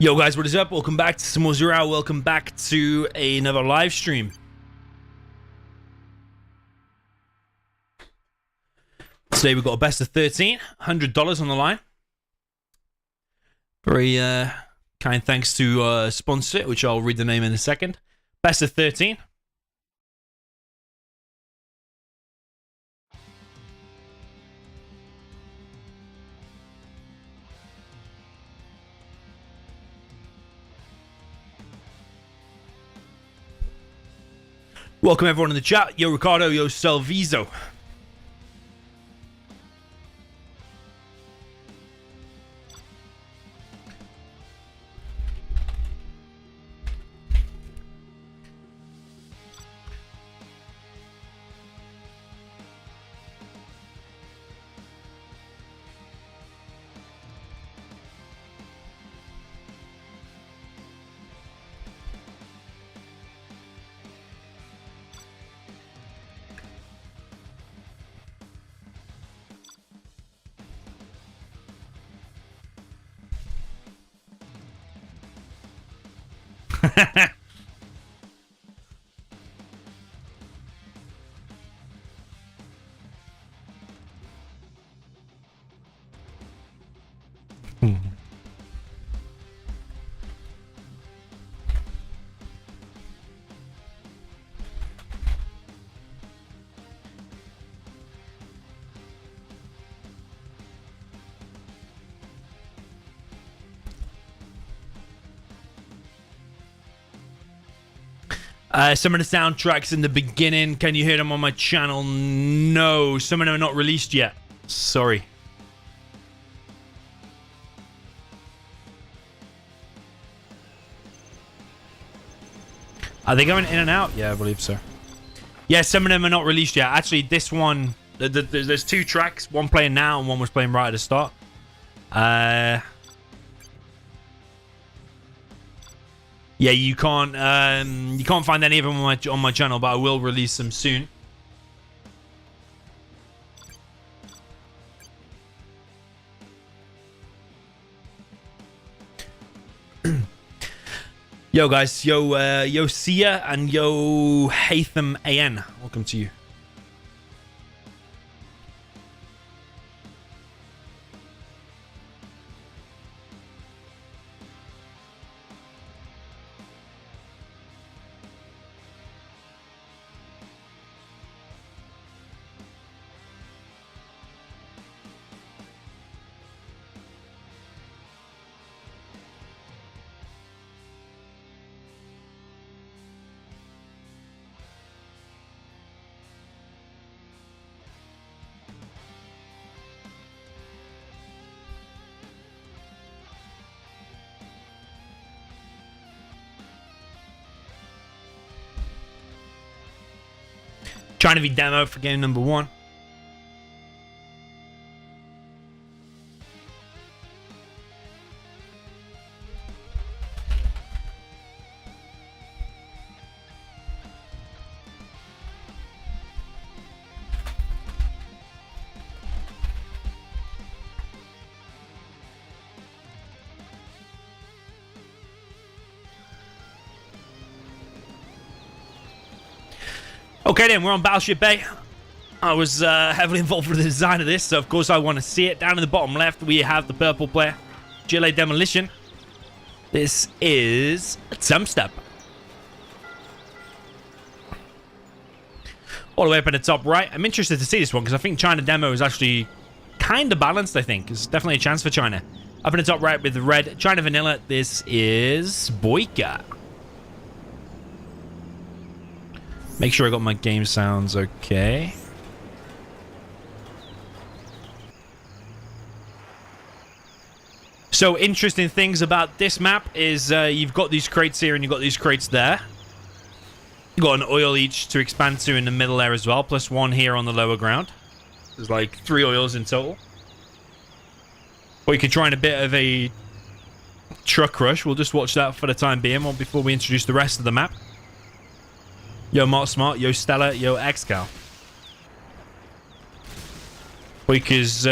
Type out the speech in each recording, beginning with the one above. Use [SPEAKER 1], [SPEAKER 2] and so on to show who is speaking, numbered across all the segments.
[SPEAKER 1] Yo guys, what is up? Welcome back to some more Zero. Welcome back to another live stream. Today we've got a best of 13, $100 on the line. Very kind thanks to sponsor, which I'll read the name in a second. Best of 13. Welcome everyone in the chat. Yo Ricardo, yo Salvizo. Some of the soundtracks in the beginning, can you hear them on my channel? No, some of them are not released yet. Sorry. Are they going in and out? Yeah, I believe so. Yeah, some of them are not released yet. Actually, this one, there's two tracks, one playing now and one was playing right at the start. Yeah, you can't find any of them on my channel, but I will release them soon. Yo guys, yo Sia and yo Hatham AN, welcome to you. Trying to be demo for game number 1. Okay then, we're on Battleship Bay. I was heavily involved with the design of this, so of course I want to see it. Down in the bottom left, we have the purple player, Gile Demolition. This is TUMSTEP. All the way up in the top right. I'm interested to see this one because I think China demo is actually kind of balanced, I think. There's definitely a chance for China. Up in the top right with the red, China Vanilla, this is BOYCAH. Make sure I got my game sounds okay. So interesting things about this map is you've got these crates here and you've got these crates there. You've got an oil each to expand to in the middle there as well, plus one here on the lower ground. There's like 3 oils in total. Or you could try in a bit of a truck rush. We'll just watch that for the time being before we introduce the rest of the map. Yo Mark Smart, yo Stella, yo XCal. Because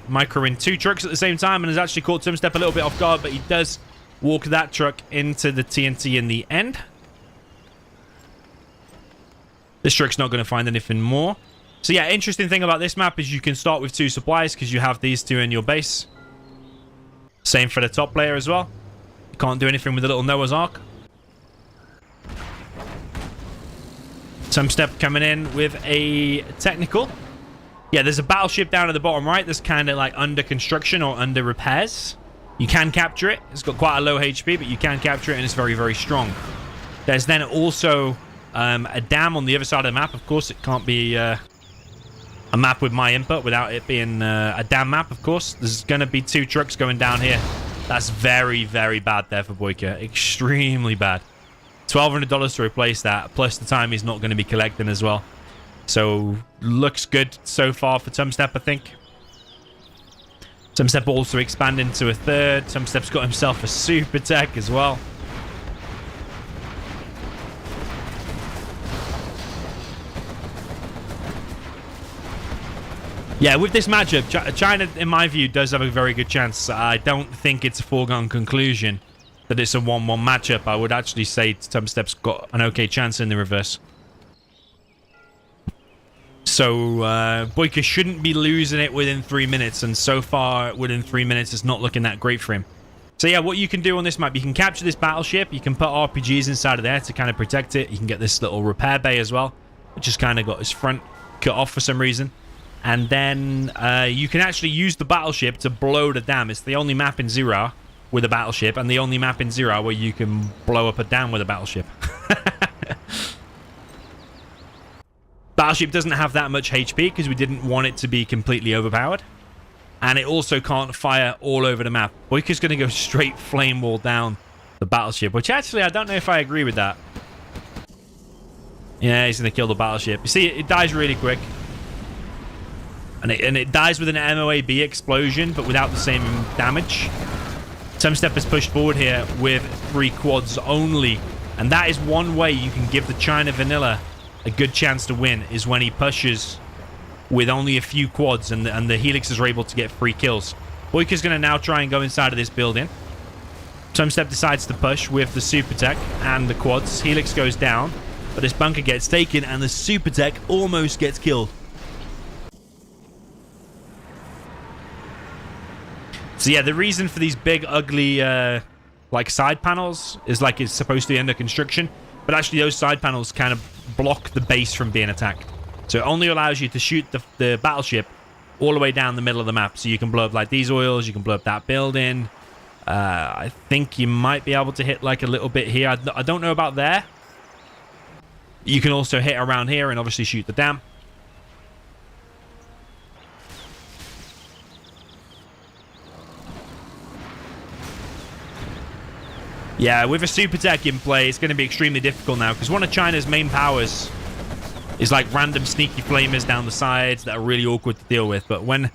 [SPEAKER 1] Micro in 2 trucks at the same time and has actually caught TUMSTEP a little bit off guard, but he does walk that truck into the TNT in the end. This truck's not going to find anything more. So yeah, interesting thing about this map is you can start with 2 supplies because you have these 2 in your base. Same for the top layer as well. You can't do anything with the little Noah's Ark. TUMSTEP coming in with a technical. Yeah, there's a battleship down at the bottom right that's kind of like under construction or under repairs. You can capture it. It's got quite a low HP, but you can capture it, and it's very, very strong. There's then also a dam on the other side of the map. Of course, it can't be a map with my input without it being a dam map, of course. There's going to be 2 trucks going down here. That's very, very bad there for BOYCAH. Extremely bad. $1,200 to replace that, plus the time he's not going to be collecting as well. So, looks good so far for TUMSTEP, I think. TUMSTEP also expanding to a 3rd. TUMSTEP's got himself a super tech as well. Yeah, with this matchup, China, in my view, does have a very good chance. I don't think it's a foregone conclusion that it's a 1-1 matchup. I would actually say TUMSTEP's got an okay chance in the reverse. So, BOYCAH shouldn't be losing it within 3 minutes, and so far, within 3 minutes, it's not looking that great for him. So yeah, what you can do on this map, you can capture this battleship, you can put RPGs inside of there to kind of protect it, you can get this little repair bay as well, which has kind of got his front cut off for some reason. And then you can actually use the battleship to blow the dam. It's the only map in Zero with a battleship, and the only map in Zero where you can blow up a dam with a battleship. Battleship doesn't have that much HP because we didn't want it to be completely overpowered. And it also can't fire all over the map. BOYCAH's going to go straight flame wall down the battleship, which actually I don't know if I agree with that. Yeah, he's going to kill the battleship. You see, it dies really quick. And it dies with an MOAB explosion, but without the same damage. TUMSTEP is pushed forward here with 3 quads only. And that is one way you can give the China Vanilla a good chance to win, is when he pushes with only a few quads and the Helixes are able to get 3 kills. BOYCAH's going to now try and go inside of this building. TUMSTEP decides to push with the Super Tech and the quads. Helix goes down, but this bunker gets taken and the Super Tech almost gets killed. So yeah, the reason for these big, ugly, like side panels is like it's supposed to be under construction, but actually those side panels kind of block the base from being attacked. So it only allows you to shoot the battleship all the way down the middle of the map. So you can blow up like these oils, you can blow up that building. I think you might be able to hit like a little bit here. I don't know about there. You can also hit around here and obviously shoot the dam. Yeah, with a Super Tech in play, it's going to be extremely difficult now, because one of China's main powers is like random sneaky flamers down the sides that are really awkward to deal with. But when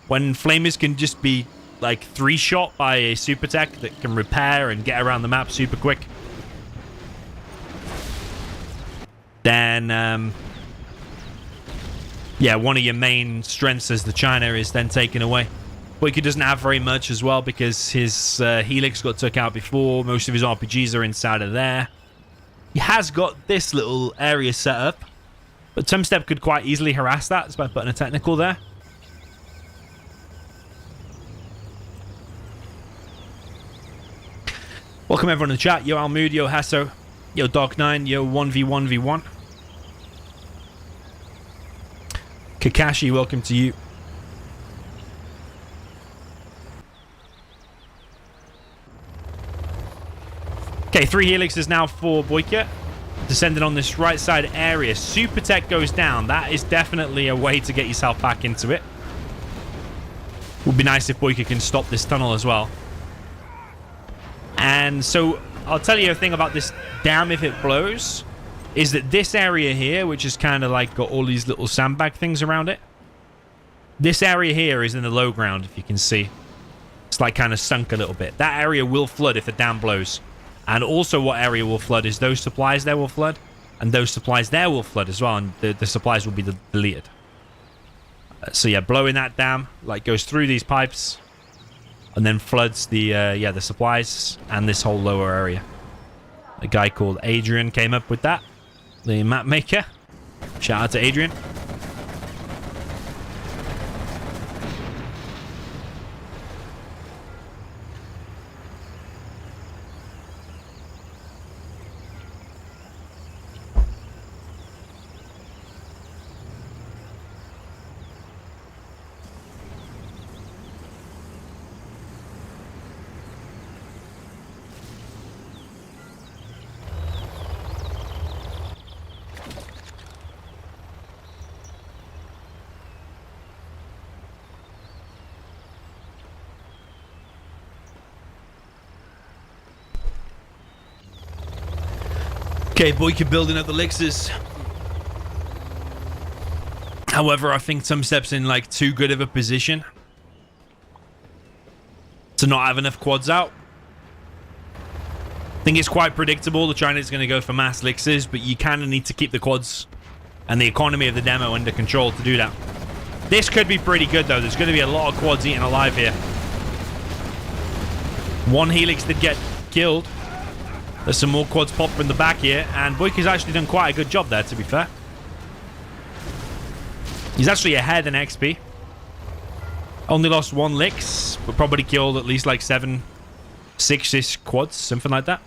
[SPEAKER 1] flamers can just be like 3-shot by a Super Tech that can repair and get around the map super quick, then yeah, one of your main strengths as the China is then taken away. BOYCAH doesn't have very much as well because his Helix got took out before. Most of his RPGs are inside of there. He has got this little area set up, but TUMSTEP could quite easily harass that just by putting a technical there. Welcome everyone in the chat. Yo Almood, yo Hasso, yo Dark9, yo 1v1v1. Kakashi, welcome to you. Okay, 3 helixes now for BOYCAH. Descending on this right side area. Super Tech goes down. That is definitely a way to get yourself back into it. Would be nice if BOYCAH can stop this tunnel as well. And so, I'll tell you a thing about this dam if it blows. Is that this area here, which is kind of like got all these little sandbag things around it. This area here is in the low ground, if you can see. It's like kind of sunk a little bit. That area will flood if the dam blows. And also what area will flood is those supplies there will flood. And those supplies there will flood as well. And the supplies will be deleted. So yeah, blowing that dam, like goes through these pipes. and then floods the the supplies and this whole lower area. A guy called Adrian came up with that, the map maker. Shout out to Adrian. Okay, BOYCAH building up the elixirs. However, I think TUMSTEP's in like too good of a position to not have enough quads out. I think it's quite predictable that China's going to go for mass elixirs, but you kind of need to keep the quads and the economy of the demo under control to do that. This could be pretty good though. There's going to be a lot of quads eaten alive here. One helix did get killed. There's some more quads popped from the back here, and BOYCAH's actually done quite a good job there, to be fair. He's actually ahead in XP. Only lost 1 lix, but probably killed at least like 7, 6-ish quads, something like that.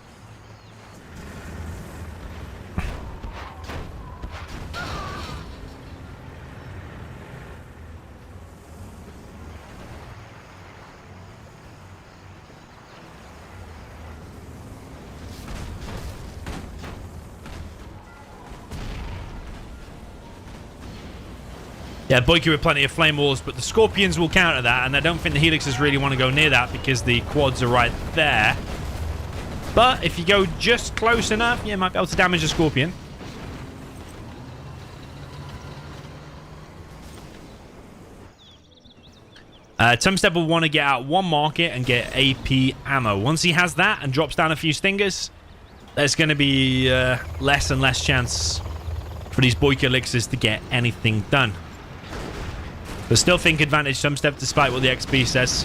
[SPEAKER 1] Yeah, BOYCAH with plenty of flame walls, but the Scorpions will counter that, and I don't think the Helixes really want to go near that because the quads are right there. But if you go just close enough, you might be able to damage the Scorpion. TUMSTEP will want to get out one market and get AP ammo. Once he has that and drops down a few stingers, there's going to be less and less chance for these BOYCAH elixirs to get anything done. But still think advantage TUMSTEP despite what the XP says.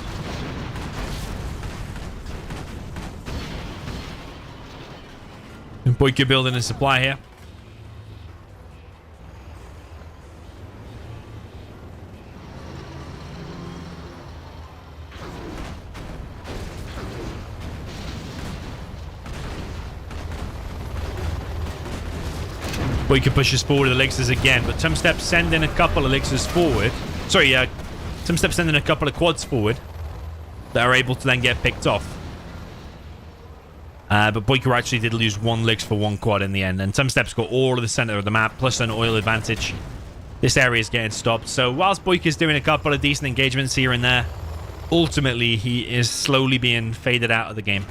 [SPEAKER 1] And BOYCAH building a supply here. BOYCAH pushes forward the elixirs again, but TUMSTEP sending a couple of elixirs forward. Sorry, TUMSTEP sending a couple of quads forward that are able to then get picked off. But BOYCAH actually did lose 1 lix for 1 quad in the end, and TUMSTEP's got all of the center of the map plus an oil advantage. This area is getting stopped, so whilst BOYCAH's doing a couple of decent engagements here and there, ultimately he is slowly being faded out of the game.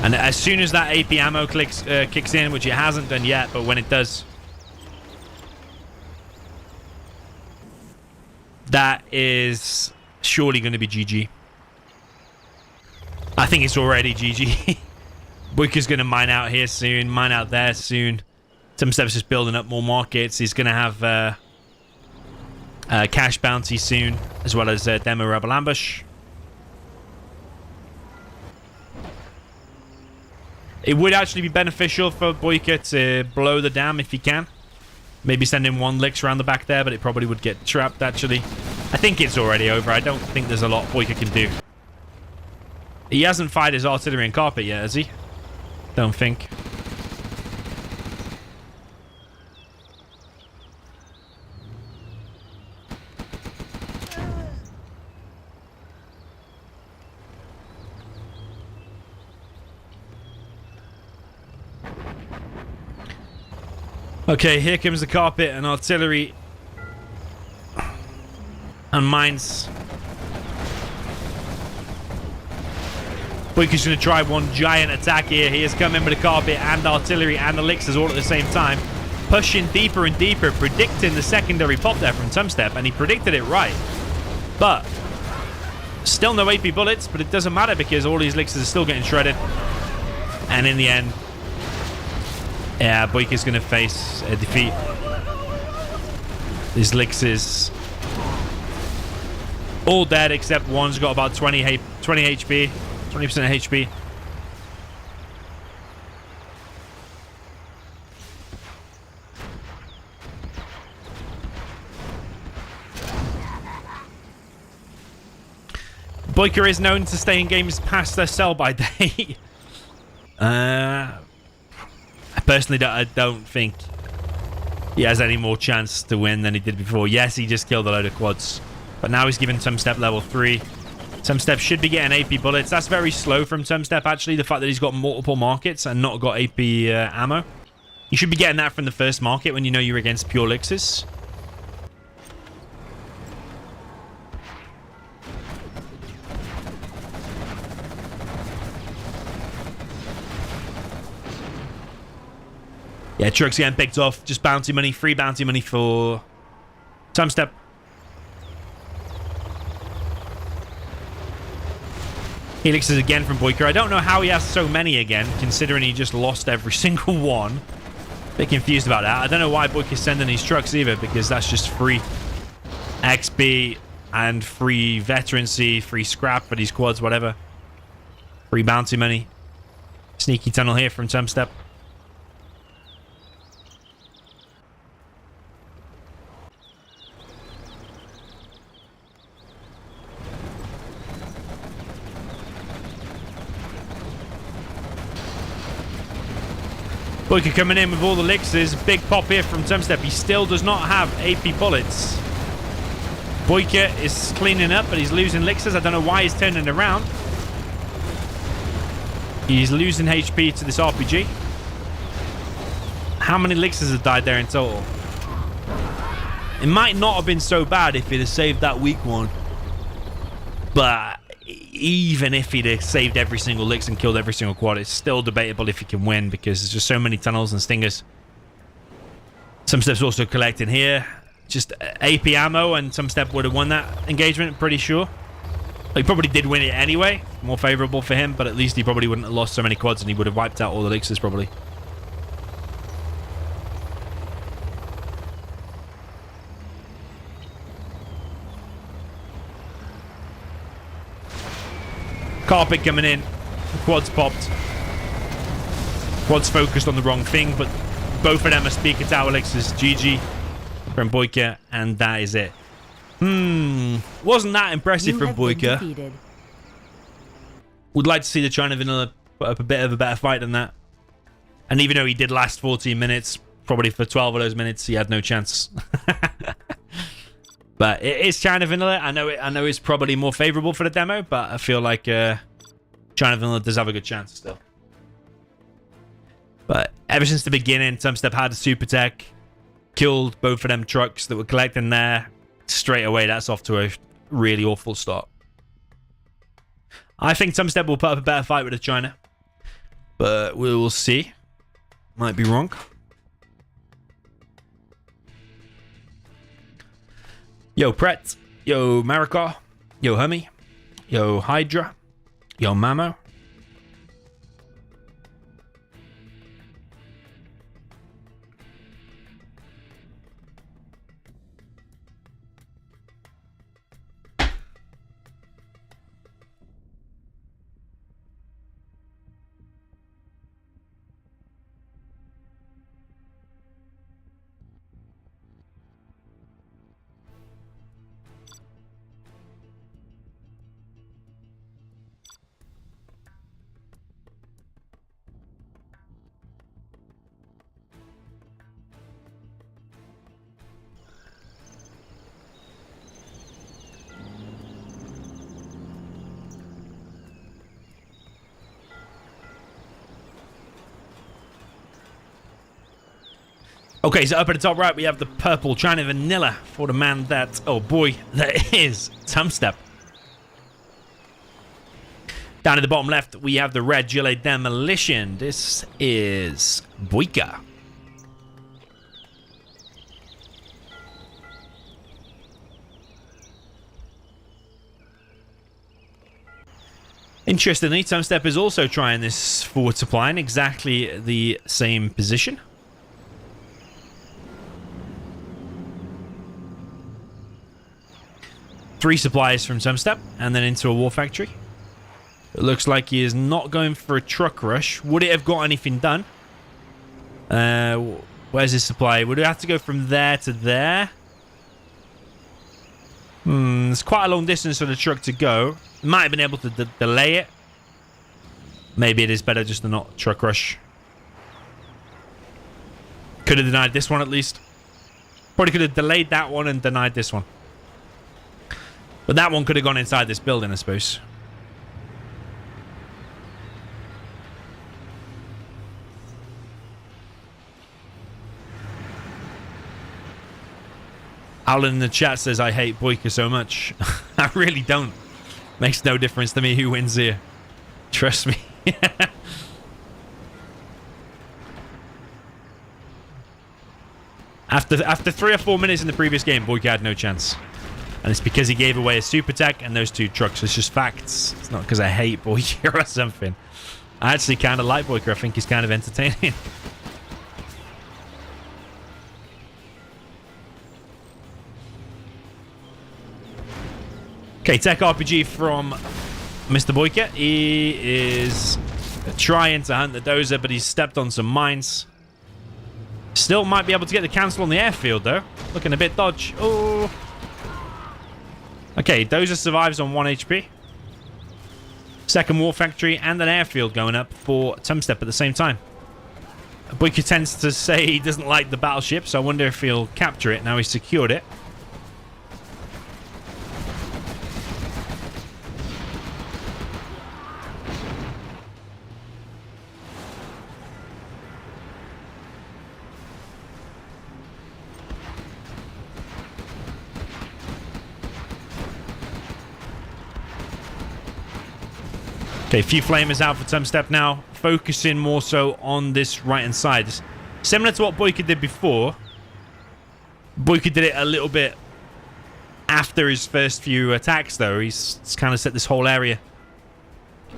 [SPEAKER 1] And as soon as that AP ammo kicks in, which it hasn't done yet, but when it does, that is surely going to be GG. I think it's already GG. BOYCAH's going to mine out here soon, mine out there soon. TUMSTEP's just building up more markets. He's going to have cash bounty soon, as well as demo rebel ambush. It would actually be beneficial for BOYCAH to blow the dam if he can. Maybe send in 1 lix around the back there, but it probably would get trapped, actually. I think it's already over. I don't think there's a lot BOYCAH can do. He hasn't fired his artillery and carpet yet, has he? Don't think. Okay, here comes the carpet and artillery and mines. BOYCAH's going to try one giant attack here. He has come in with the carpet and artillery and elixirs all at the same time. Pushing deeper and deeper, predicting the secondary pop there from TUMSTEP, and he predicted it right. But still no AP bullets, but it doesn't matter because all these elixirs are still getting shredded. And in the end, Yeah, BOYCAH's going to face a defeat. His Licks is all dead except one's got about 20 HP, 20% HP. BOYCAH is known to stay in games past their sell-by date. I personally I don't think he has any more chance to win than he did before. Yes, he just killed a load of quads. But now he's given TUMSTEP level 3. TUMSTEP should be getting AP bullets. That's very slow from TUMSTEP, actually, the fact that he's got multiple markets and not got AP ammo. You should be getting that from the first market when you know you're against pure elixirs. Yeah, trucks getting picked off. Just bounty money, free bounty money for TUMSTEP. Helixes again from BOYCAH. I don't know how he has so many again, considering he just lost every single one. Bit confused about that. I don't know why BOYCAH's sending these trucks either, because that's just free XP and free veterancy, free scrap for these quads, whatever. Free bounty money. Sneaky tunnel here from TUMSTEP. BOYCAH coming in with all the elixirs. Big pop here from TUMSTEP. He still does not have AP bullets. BOYCAH is cleaning up, but he's losing elixirs. I don't know why he's turning around. He's losing HP to this RPG. How many elixirs have died there in total? It might not have been so bad if he'd have saved that weak one. But even if he'd have saved every single licks and killed every single quad, it's still debatable if he can win because there's just so many tunnels and stingers. TUMSTEP's also collecting here. Just AP ammo, and TUMSTEP would have won that engagement, pretty sure. He probably did win it anyway. More favorable for him, but at least he probably wouldn't have lost so many quads and he would have wiped out all the elixirs probably. Carpet coming in. Quads popped. Quads focused on the wrong thing, but both of them are speaker tower elixirs. GG from BOYCAH, and that is it. Wasn't that impressive from BOYCAH. Would like to see the China Vanilla put up a bit of a better fight than that. And even though he did last 14 minutes, probably for 12 of those minutes, he had no chance. But it is China Vanilla. I know it's probably more favorable for the demo, but I feel like China Vanilla does have a good chance still. But ever since the beginning, TUMSTEP had a super tech, killed both of them trucks that were collecting there. Straight away, that's off to a really awful start. I think TUMSTEP will put up a better fight with the China, but we will see. Might be wrong. Yo, Pret. Yo, Marika. Yo, Hummy. Yo, Hydra. Yo, Mamo. Okay, so up at the top right, we have the purple China Vanilla for the man that, oh boy, that is TUMSTEP. Down at the bottom left, we have the red Gilet Demolition. This is BOYCAH. Interestingly, TUMSTEP is also trying this forward supply in exactly the same position. Three supplies from TUMSTEP and then into a war factory. It looks like he is not going for a truck rush. Would it have got anything done? Where's his supply? Would it have to go from there to there? It's quite a long distance for the truck to go. Might have been able to delay it. Maybe it is better just to not truck rush. Could have denied this one at least. Probably could have delayed that one and denied this one. But that one could have gone inside this building, I suppose. Alan in the chat says, I hate BOYCAH so much. I really don't. Makes no difference to me who wins here. Trust me. After 3 or 4 minutes in the previous game, BOYCAH had no chance. And it's because he gave away a super tech and those 2 trucks. It's just facts. It's not because I hate BOYCAH or something. I actually kind of like BOYCAH. I think he's kind of entertaining. Okay, tech RPG from Mr. BOYCAH. He is trying to hunt the dozer, but he's stepped on some mines. Still might be able to get the cancel on the airfield, though. Looking a bit dodge. Oh. Okay, dozer survives on 1 HP. Second war factory and an airfield going up for TUMSTEP at the same time. BOYCAH tends to say he doesn't like the battleship, so I wonder if he'll capture it now he's secured it. Okay, a few flamers out for TUMSTEP now, focusing more so on this right-hand side. Similar to what BOYCAH did before. BOYCAH did it a little bit after his first few attacks, though. He's kind of set this whole area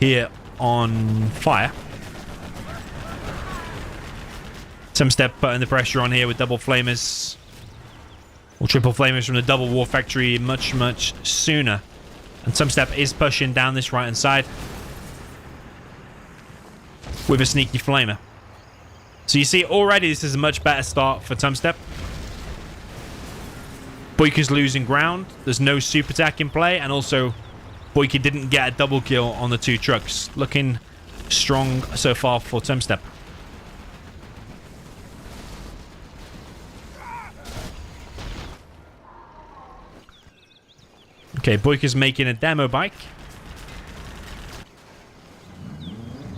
[SPEAKER 1] here on fire. TUMSTEP putting the pressure on here with double flamers. Or triple flamers from the double war factory much, much sooner. And TUMSTEP is pushing down this right-hand side with a sneaky flamer. So you see already this is a much better start for TUMSTEP. BOYCAH's losing ground. There's no super attack in play, and also BOYCAH didn't get a double kill on the 2 trucks. Looking strong so far for TUMSTEP. Okay, BOYCAH's making a demo bike.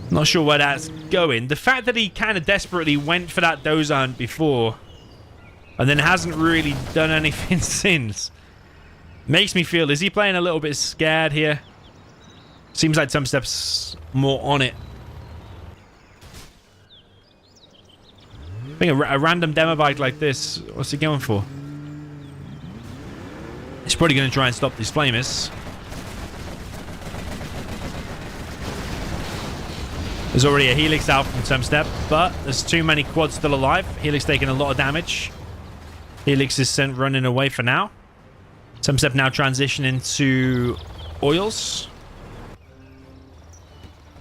[SPEAKER 1] Not sure where that's going. The fact that he kind of desperately went for that dozer hunt before and then hasn't really done anything since makes me feel, is he playing a little bit scared here? Seems like TUMSTEP's more on it. I think a random demo bike like this, what's he going for? He's probably going to try and stop these flamers. There's already a Helix out from TUMSTEP, but there's too many quads still alive. Helix taking a lot of damage. Helix is sent running away for now. TUMSTEP now transitioning to oils.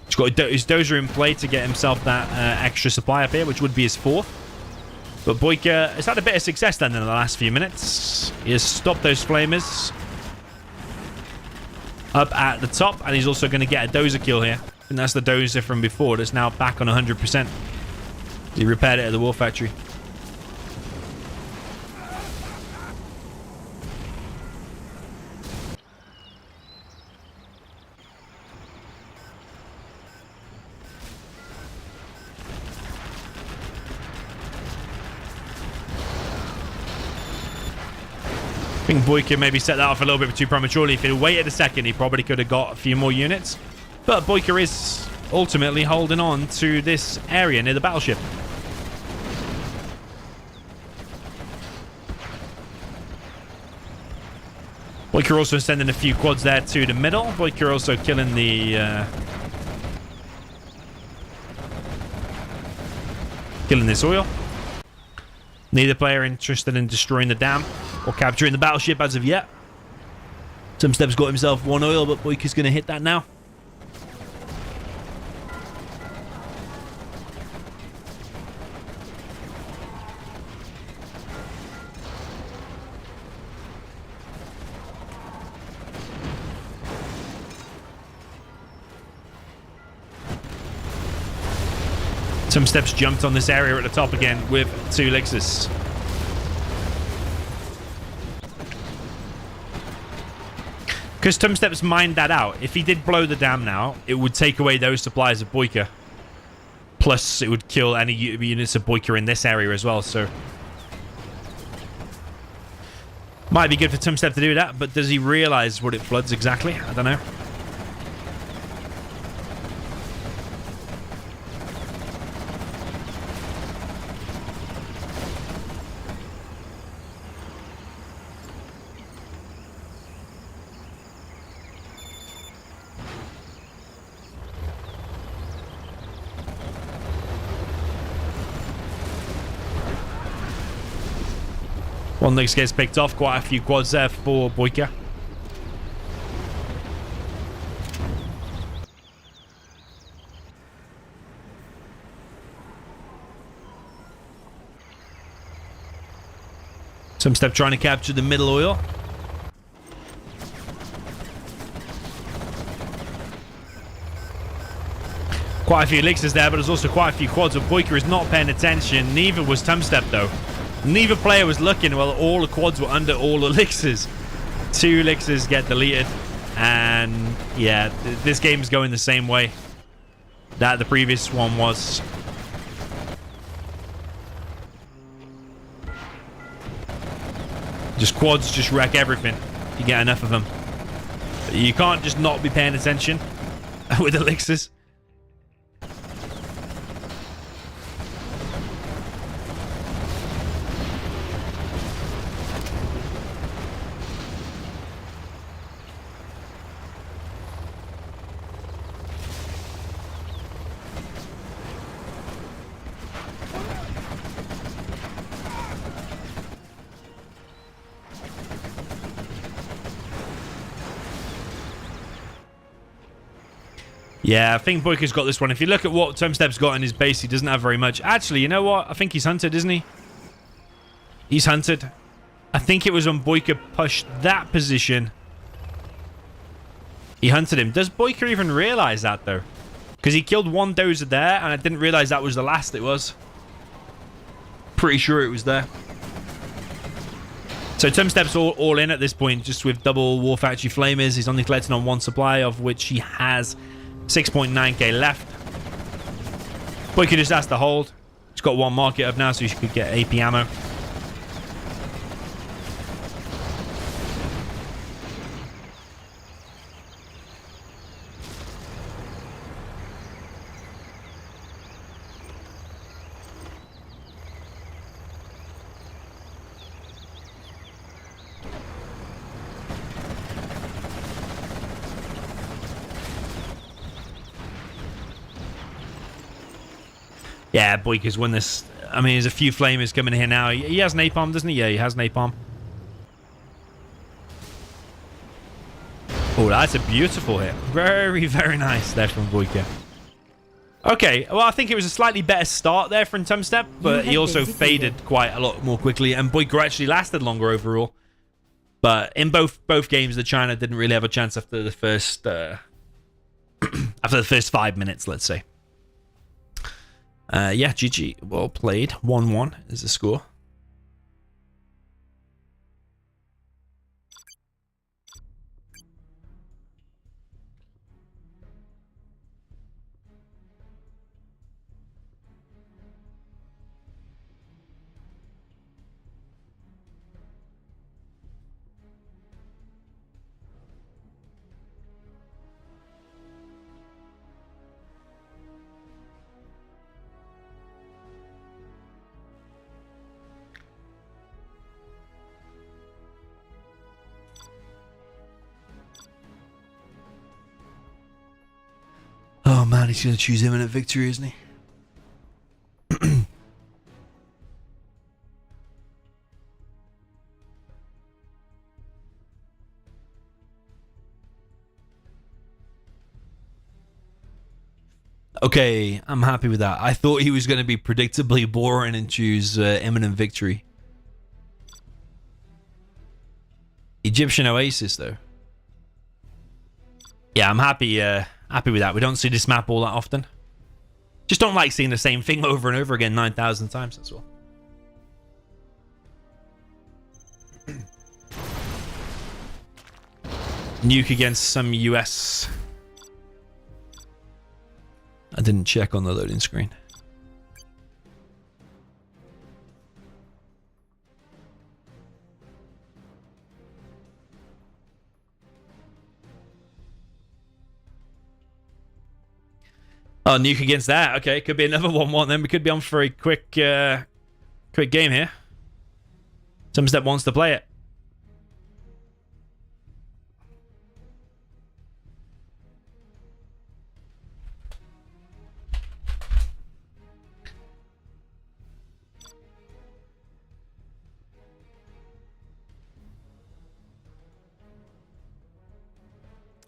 [SPEAKER 1] He's got his dozer in play to get himself that extra supply up here, which would be his 4th. But BOYCAH has had a bit of success then in the last few minutes. He has stopped those flamers up at the top, and he's also going to get a dozer kill here. And that's the dozer from before that's now back on 100%. He repaired it at the war factory. I think BOYCAH maybe set that off a little bit too prematurely. If he'd waited a second, he probably could have got a few more units. But BOYCAH is ultimately holding on to this area near the battleship. BOYCAH also sending a few quads there to the middle. BOYCAH also killing the... killing this oil. Neither player interested in destroying the dam or capturing the battleship as of yet. TUMSTEP's got himself 1 oil, but BOYCAH's going to hit that now. TUMSTEP's jumped on this area at the top again with 2 elixirs. Because TUMSTEP's mined that out. If he did blow the dam now, it would take away those supplies of BOYCAH. Plus, it would kill any units of BOYCAH in this area as well, so... Might be good for TUMSTEP to do that, but does he realize what it floods exactly? I don't know. One elixir gets picked off. Quite a few quads there for BOYCAH. TUMSTEP trying to capture the middle oil. Quite a few elixirs there, but there's also quite a few quads. But BOYCAH is not paying attention. Neither was TUMSTEP, though. Neither player was looking. Well, all the quads were under all elixirs. 2 elixirs get deleted. And, yeah, this game is going the same way that the previous one was. Just quads just wreck everything. You get enough of them. You can't just not be paying attention with elixirs. Yeah, I think BOYCAH's got this one. If you look at what TUMSTEP's got in his base, he doesn't have very much. Actually, you know what? I think he's hunted, isn't he? He's hunted. I think it was when BOYCAH pushed that position. He hunted him. Does BOYCAH even realize that, though? Because he killed 1 dozer there, and I didn't realize that was the last it was. Pretty sure it was there. So TUMSTEP's all in at this point, just with double War Factory Flamers. He's only collecting on 1 supply, of which he has 6.9k left. BOYCAH just has to hold. He's got 1 market up now, so he could get AP ammo. Yeah, BOYCAH's won this. I mean, there's a few flamers coming in here now. He has napalm, doesn't he? Yeah, he has napalm. Oh, that's a beautiful hit. Very, very nice there from BOYCAH. Okay, well, I think it was a slightly better start there from TUMSTEP, but he also faded quite a lot more quickly, and BOYCAH actually lasted longer overall. But in both games, the China didn't really have a chance after the first after the first 5 minutes, let's say. Yeah, GG. Well played. 1-1 is the score. And he's going to choose imminent victory, isn't he? Okay, I'm happy with that. I thought he was going to be predictably boring and choose imminent victory. Egyptian Oasis, though. Yeah, I'm happy with that. We don't see this map all that often. Just don't like seeing the same thing over and over again 9,000 times, that's all. Nuke against some US. I didn't check on the loading screen. Oh, nuke against that. Okay, could be another 1-1 then. We could be on for a quick game here. TUMSTEP wants to play it.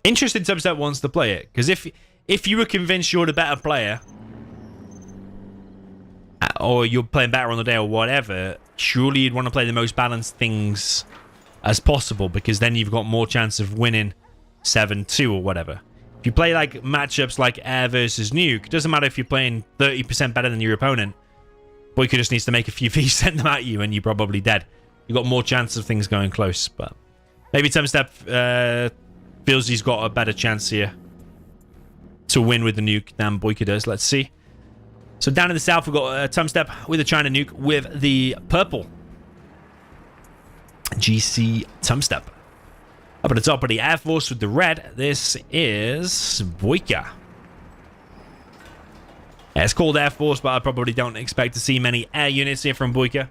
[SPEAKER 1] Interesting TUMSTEP wants to play it, because if you were convinced you're the better player, or you're playing better on the day or whatever, surely you'd want to play the most balanced things as possible, because then you've got more chance of winning 7-2 or whatever. If you play like matchups like air versus nuke, it doesn't matter if you're playing 30% better than your opponent. BOYCAH just needs to make a few Vs, send them at you, and you're probably dead. You've got more chance of things going close, but maybe TUMSTEP feels he's got a better chance here to win with the nuke than BOYCAH does. Let's see. So down in the south, we've got TUMSTEP with a China nuke with the purple GC TUMSTEP. Up at the top of the Air Force with the red, this is BOYCAH. Yeah, it's called Air Force, but I probably don't expect to see many air units here from BOYCAH.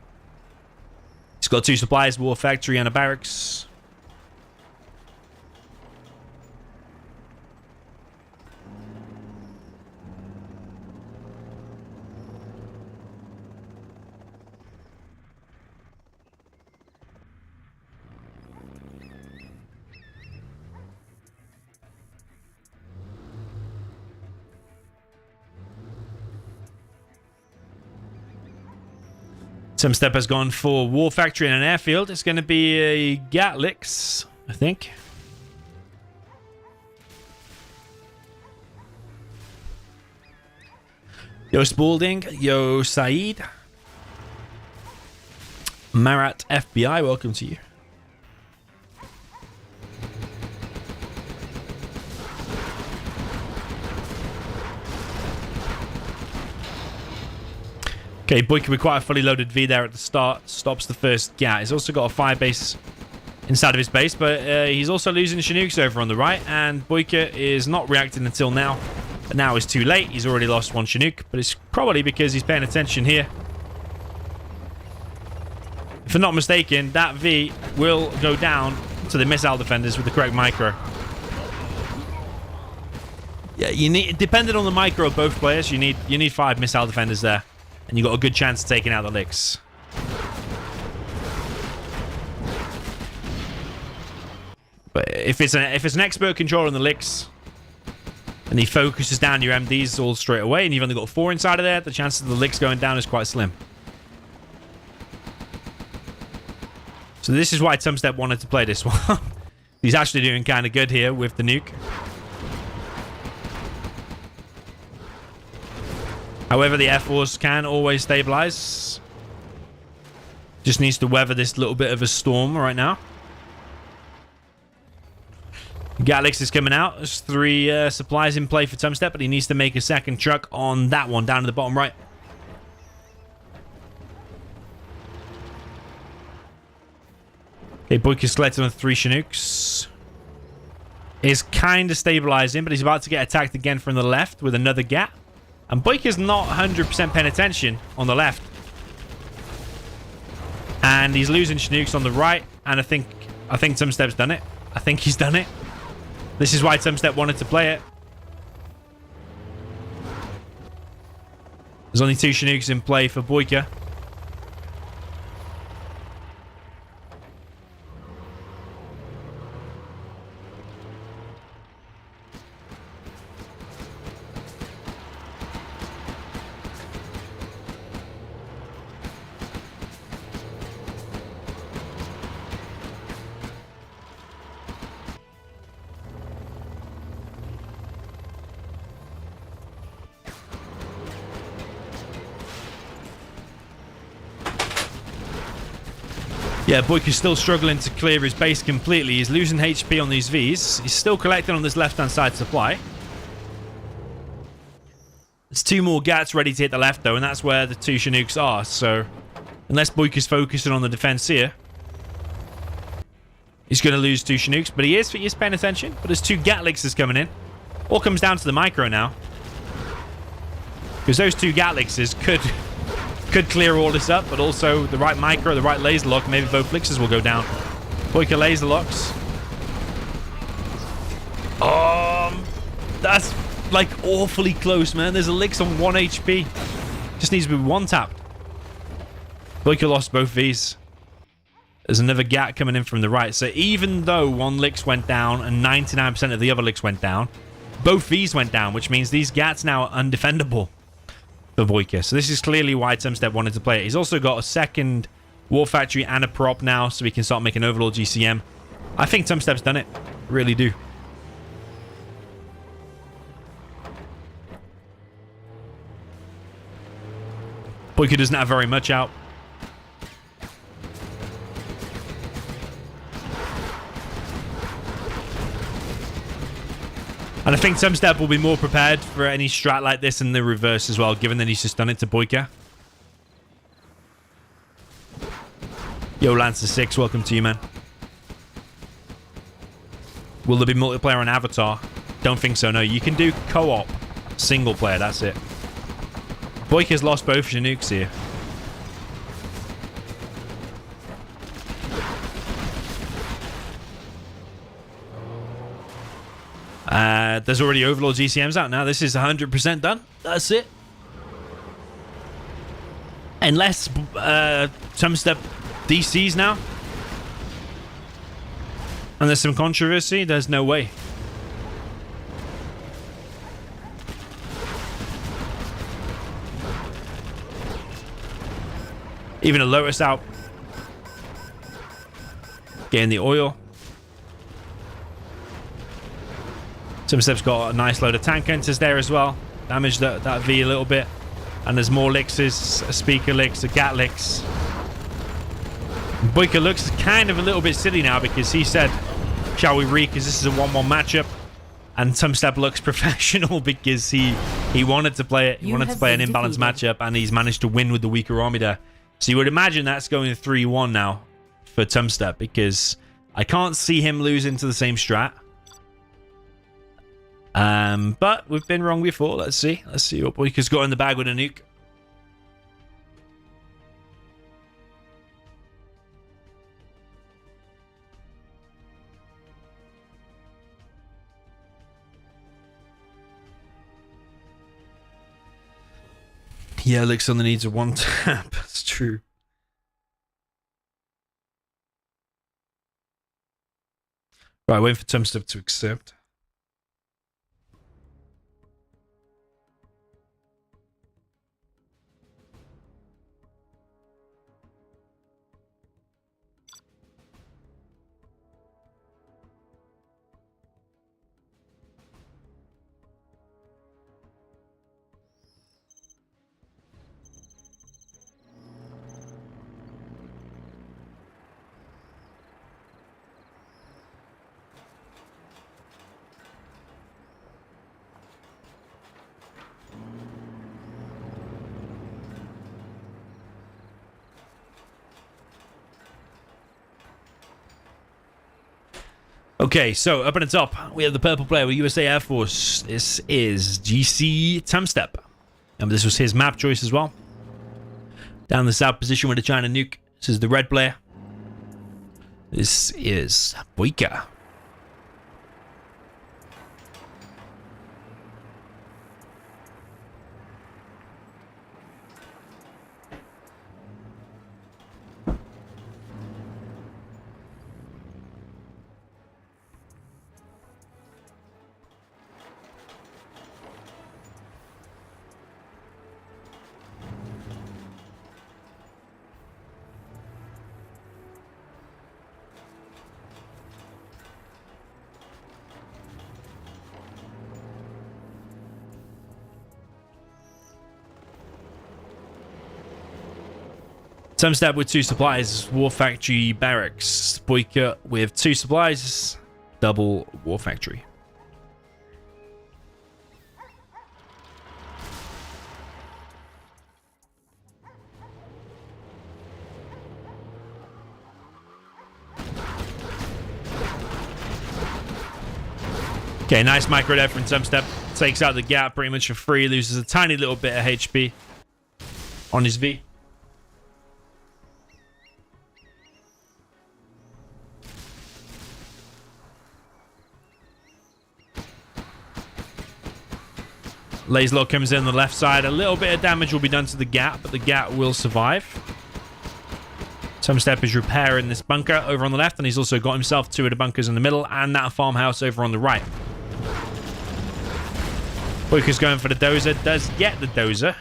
[SPEAKER 1] It's got 2 supplies, war factory and a barracks. TUMSTEP has gone for war factory and an airfield. It's going to be a Gatlix, I think. Yo Spalding, yo Saeed. Marat FBI, welcome to you. Okay, BOYCAH with quite a fully loaded V there at the start. Stops the first GAT. He's also got a fire base inside of his base, but he's also losing Chinooks over on the right, and BOYCAH is not reacting until now. But now is too late. He's already lost 1 Chinook, but it's probably because he's paying attention here. If I'm not mistaken, that V will go down to the missile defenders with the correct micro. Yeah, you need, depending on the micro of both players, you need 5 missile defenders there. And you got a good chance of taking out the licks. But if it's an expert controller on the licks, and he focuses down your MDs all straight away, and you've only got 4 inside of there, the chances of the licks going down is quite slim. So this is why TUMSTEP wanted to play this one. He's actually doing kind of good here with the nuke. However, the Air Force can always stabilize. Just needs to weather this little bit of a storm right now. Gatlix is coming out. There's 3 supplies in play for TUMSTEP, but he needs to make a second truck on that one down at the bottom right. Okay, BOYCAH selected on 3 Chinooks. Is kind of stabilizing, but he's about to get attacked again from the left with another GAT. And BOYCAH's not 100% paying attention on the left. And he's losing Chinooks on the right. And I think TUMSTEP's done it. I think he's done it. This is why TUMSTEP wanted to play it. There's only 2 Chinooks in play for BOYCAH. Yeah, BOYCAH's still struggling to clear his base completely. He's losing HP on these Vs. He's still collecting on this left-hand side supply. There's 2 more Gats ready to hit the left, though, and that's where the 2 Chinooks are. So, unless BOYCAH's focusing on the defense here, he's going to lose 2 Chinooks. But he is paying attention. But there's 2 Gatlixes coming in. All comes down to the micro now. Because those 2 Gatlixes could clear all this up, but also the right micro, the right laser lock, maybe both Flixes will go down. BOYCAH laser locks. That's like awfully close, man. There's a Lix on 1 HP. Just needs to be 1 tapped. BOYCAH lost both Vs. There's another Gat coming in from the right. So even though 1 Lix went down and 99% of the other Lix went down, both Vs went down, which means these Gats now are undefendable for BOYCAH. So this is clearly why TUMSTEP wanted to play it. He's also got a second War Factory and a prop now, so he can start making Overlord GCM. I think TUMSTEP's done it. Really do. BOYCAH doesn't have very much out. And I think TUMSTEP will be more prepared for any strat like this in the reverse as well, given that he's just done it to BOYCAH. Yo, Lancer6, welcome to you, man. Will there be multiplayer on Avatar? Don't think so, no. You can do co-op, single player, that's it. BOYCAH's lost both Chinooks here. There's already Overlord GCMs out now. This is 100% done. That's it. Unless TUMSTEP DCs now. And there's some controversy. There's no way. Even a Lotus out. Getting the oil. TUMSTEP's got a nice load of tank enters there as well. Damaged that V a little bit. And there's more Lixes, a Speaker Lix, a Gat Lix. BOYCAH looks kind of a little bit silly now because he said, shall we re? Because this is a 1-1 matchup. And TUMSTEP looks professional because he wanted to play it. He wanted to play an imbalanced matchup and he's managed to win with the weaker army there. So you would imagine that's going 3-1 now for TUMSTEP because I can't see him losing to the same strat. But we've been wrong before. Let's see. Let's see what BOYCAH's got in the bag with a nuke. Yeah, Lix only needs a 1 tap. That's true. Right, waiting for TUMSTEP to accept. Okay, so up at the top, we have the purple player with USA Air Force. This is GC TUMSTEP. And this was his map choice as well. Down the south position with the China nuke. This is the red player. This is BOYCAH. TUMSTEP with 2 supplies, War Factory Barracks. BOYCAH with 2 supplies, double War Factory. Okay, nice micro there from TUMSTEP. Takes out the gap pretty much for free. Loses a tiny little bit of HP on his V. Laserlock comes in on the left side. A little bit of damage will be done to the gap, but the gap will survive. TUMSTEP is repairing this bunker over on the left, and he's also got himself 2 of the bunkers in the middle and that farmhouse over on the right. BOYCAH's going for the dozer. Does get the dozer.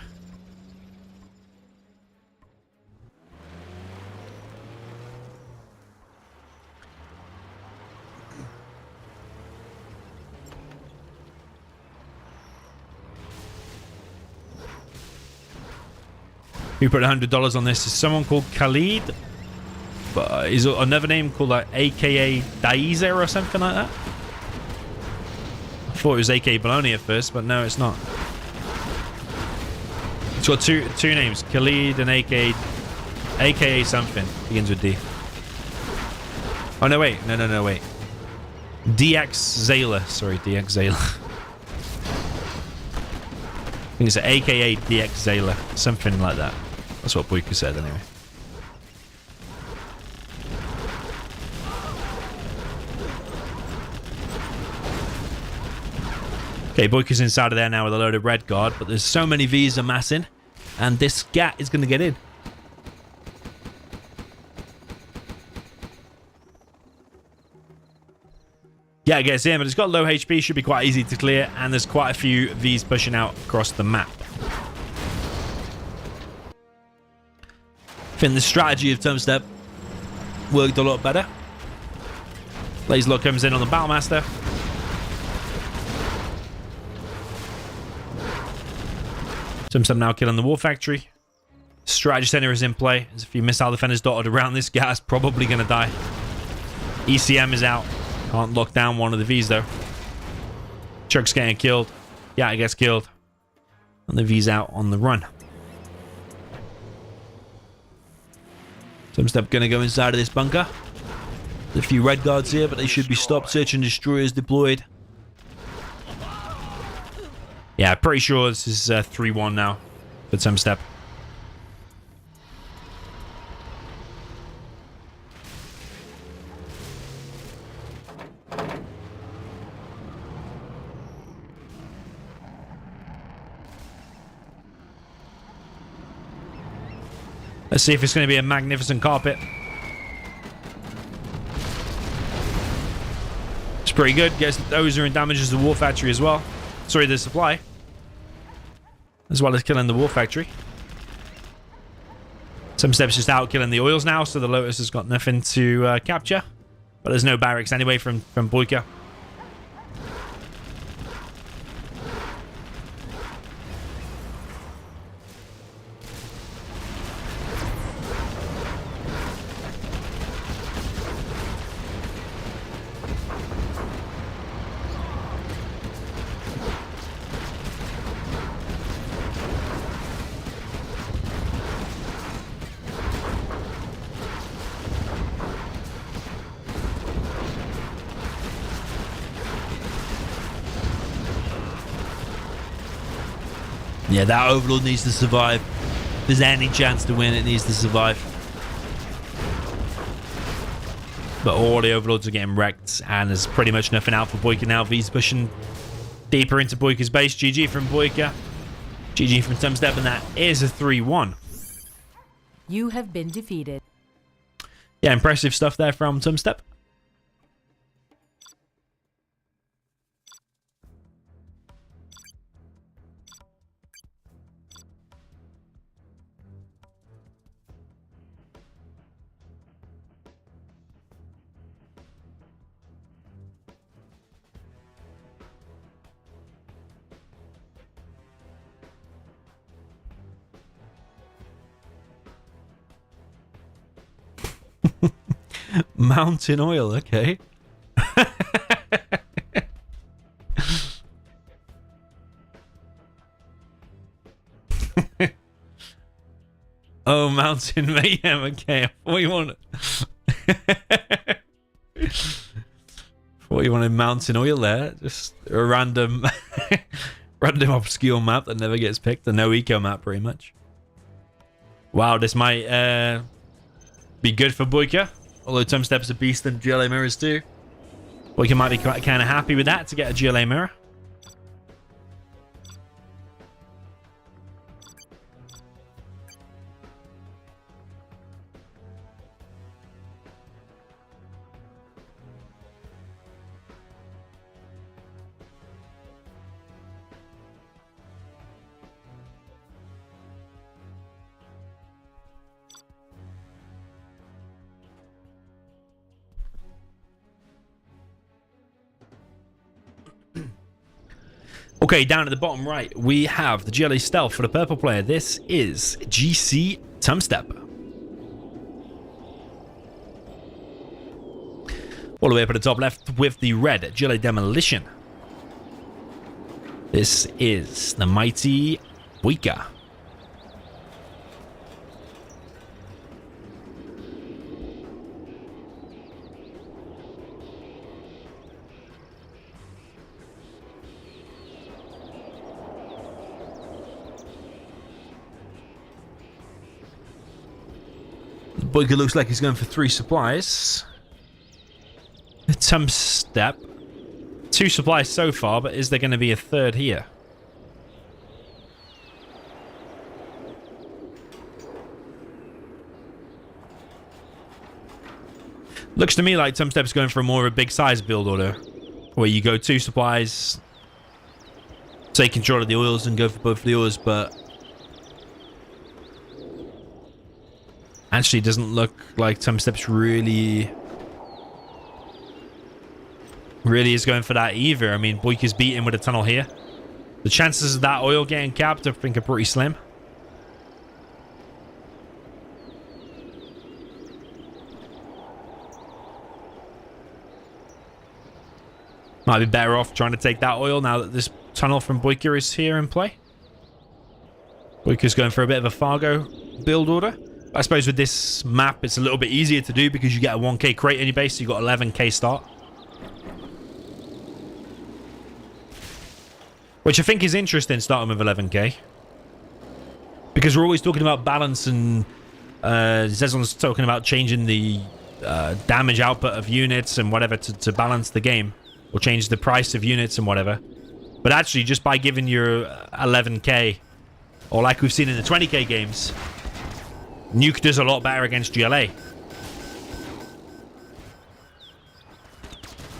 [SPEAKER 1] Who put $100 on this is someone called Khalid. But is another name called like AKA Daizer or something like that. I thought it was AKA Baloney at first, but no, it's not. It's got two names, Khalid and AKA something. Begins with D. Oh no, wait, no, wait. DX Zayla, sorry, DX Zayla. I think it's AKA DX Zayla, something like that. That's what BOYCAH said anyway. Okay, BOYCAH's inside of there now with a load of red guard, but there's so many Vs amassing, and this scat is going to get in. Yeah, it gets in, but it's got low HP, should be quite easy to clear, and there's quite a few Vs pushing out across the map. I think the strategy of TUMSTEP worked a lot better. Laserlock comes in on the Battlemaster. TUMSTEP now killing the War Factory. Strategy Center is in play. There's a few missile defenders dotted around. This guy's probably going to die. ECM is out. Can't lock down one of the Vs though. Chuck's getting killed. Yeah, he gets killed. And the V's out on the run. TUMSTEP going to go inside of this bunker. There's a few red guards here, but they should be stopped. Search and destroy is deployed. Yeah, pretty sure this is 3-1 now for TUMSTEP. Let's see if it's going to be a magnificent carpet. It's pretty good. Gets the dozer and damages the War Factory as well. Sorry, the supply. As well as killing the War Factory. TUMSTEP's just out killing the oils now, so the Lotus has got nothing to capture. But there's no barracks anyway from BOYCAH. Yeah, that Overlord needs to survive. If there's any chance to win, it needs to survive. But all the Overlords are getting wrecked, and there's pretty much nothing out for BOYCAH now. V's pushing deeper into BOYCAH's base. GG from BOYCAH. GG from TUMSTEP, and that is a 3-1.
[SPEAKER 2] You have been defeated.
[SPEAKER 1] Yeah, impressive stuff there from TUMSTEP. Mountain oil, okay. Oh, Mountain Mayhem, okay. I thought you wanted... Thought you wanted Mountain Oil there. Just a random... random obscure map that never gets picked. A no eco map, pretty much. Wow, this might be good for BOYCAH. Although TUMSTEP's a beast and GLA mirrors too. BOYCAH might be kind of happy with that to get a GLA mirror. Okay, down at the bottom right, we have the GLA Stealth for the purple player. This is GC TUMSTEP. All the way up at the top left with the red GLA Demolition. This is the mighty BOYCAH. BOYCAH looks like he's going for 3 supplies. TUMSTEP. 2 supplies so far, but is there going to be a 3rd here? Looks to me like TUMSTEP's going for more of a big size build order, where you go 2 supplies, take control of the oils and go for both of the oils, but actually doesn't look like TUMSTEP's really is going for that either. I mean, BOYCAH's beating with a tunnel here. The chances of that oil getting capped I think are pretty slim. Might be better off trying to take that oil now that this tunnel from BOYCAH is here in play. BOYCAH's going for a bit of a Fargo build order. I suppose with this map, it's a little bit easier to do because you get a 1k crate in your base, so you got 11k start. Which I think is interesting, starting with 11k. Because we're always talking about balance, and Zezon's talking about changing the damage output of units and whatever to balance the game. Or change the price of units and whatever. But actually, just by giving your 11k, or like we've seen in the 20k games, Nuke does a lot better against GLA.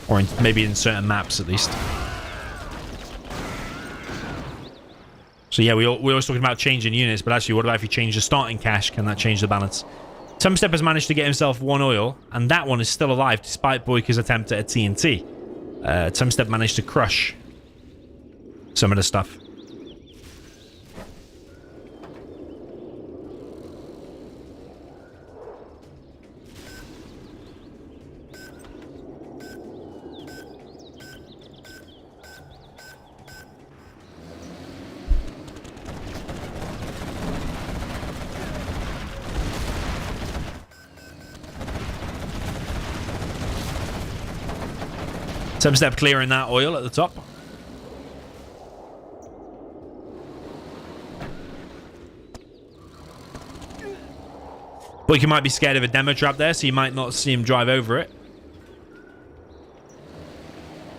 [SPEAKER 1] Or maybe in certain maps, at least. So yeah, we're always talking about changing units, but actually, what about if you change the starting cash? Can that change the balance? TUMSTEP has managed to get himself 1 oil, and that one is still alive, despite BOYCAH's attempt at a TNT. TUMSTEP managed to crush some of the stuff. TUMSTEP clearing that oil at the top. BOYCAH might be scared of a demo trap there, so you might not see him drive over it.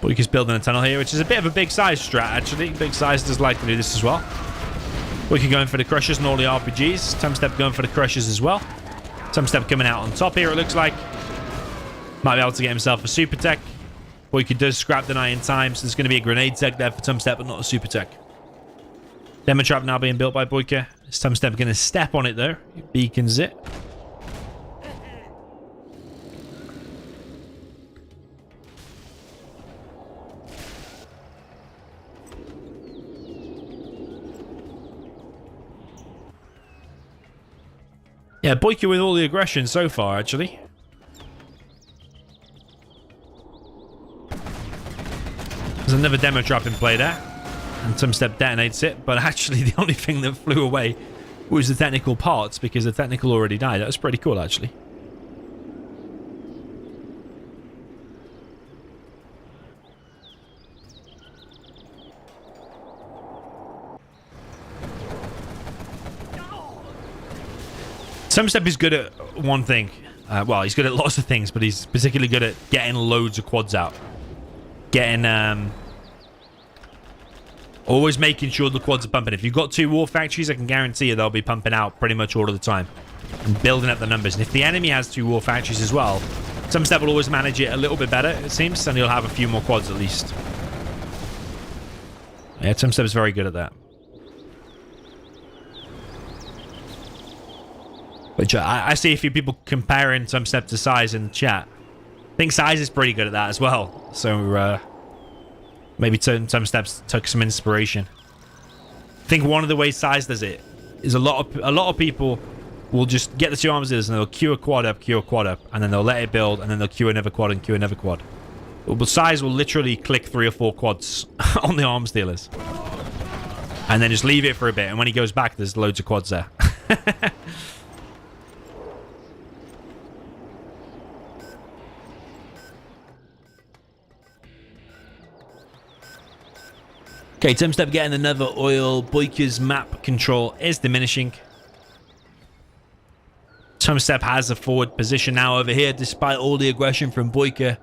[SPEAKER 1] BOYCAH's building a tunnel here, which is a bit of a big size strat, actually. Big size does like to do this as well. BOYCAH going for the crushers and all the RPGs. TUMSTEP going for the crushers as well. TUMSTEP coming out on top here, it looks like. Might be able to get himself a super tech. BOYCAH does scrap the night in time, so there's going to be a grenade tech there for TUMSTEP, but not a super tech. Demo trap now being built by BOYCAH. Is TUMSTEP going to step on it, though? He beacons it. Yeah, BOYCAH with all the aggression so far, actually. There's another demo trap in play there. And TUMSTEP detonates it. But actually, the only thing that flew away was the technical parts because the technical already died. That was pretty cool, actually. TUMSTEP is good at one thing. Well, he's good at lots of things, but he's particularly good at getting loads of quads out. Getting, always making sure the quads are pumping. If you've got 2 war factories, I can guarantee you they'll be pumping out pretty much all of the time. And building up the numbers. And if the enemy has 2 war factories as well, TUMSTEP will always manage it a little bit better, it seems. And he'll have a few more quads at least. Yeah, TUMSTEP is very good at that. Which I see a few people comparing TUMSTEP to Size in the chat. I think Size is pretty good at that as well. So maybe TUMSTEP took some inspiration. I think one of the ways Size does it is a lot of people will just get the 2 arms dealers and they'll queue a quad up, and then they'll let it build, and then they'll queue another quad and queue another quad. But Size will literally click 3 or 4 quads on the arms dealers. And then just leave it for a bit, and when he goes back, there's loads of quads there. Okay, TUMSTEP getting another oil. BOYCAH's map control is diminishing. TUMSTEP has a forward position now over here, despite all the aggression from BOYCAH.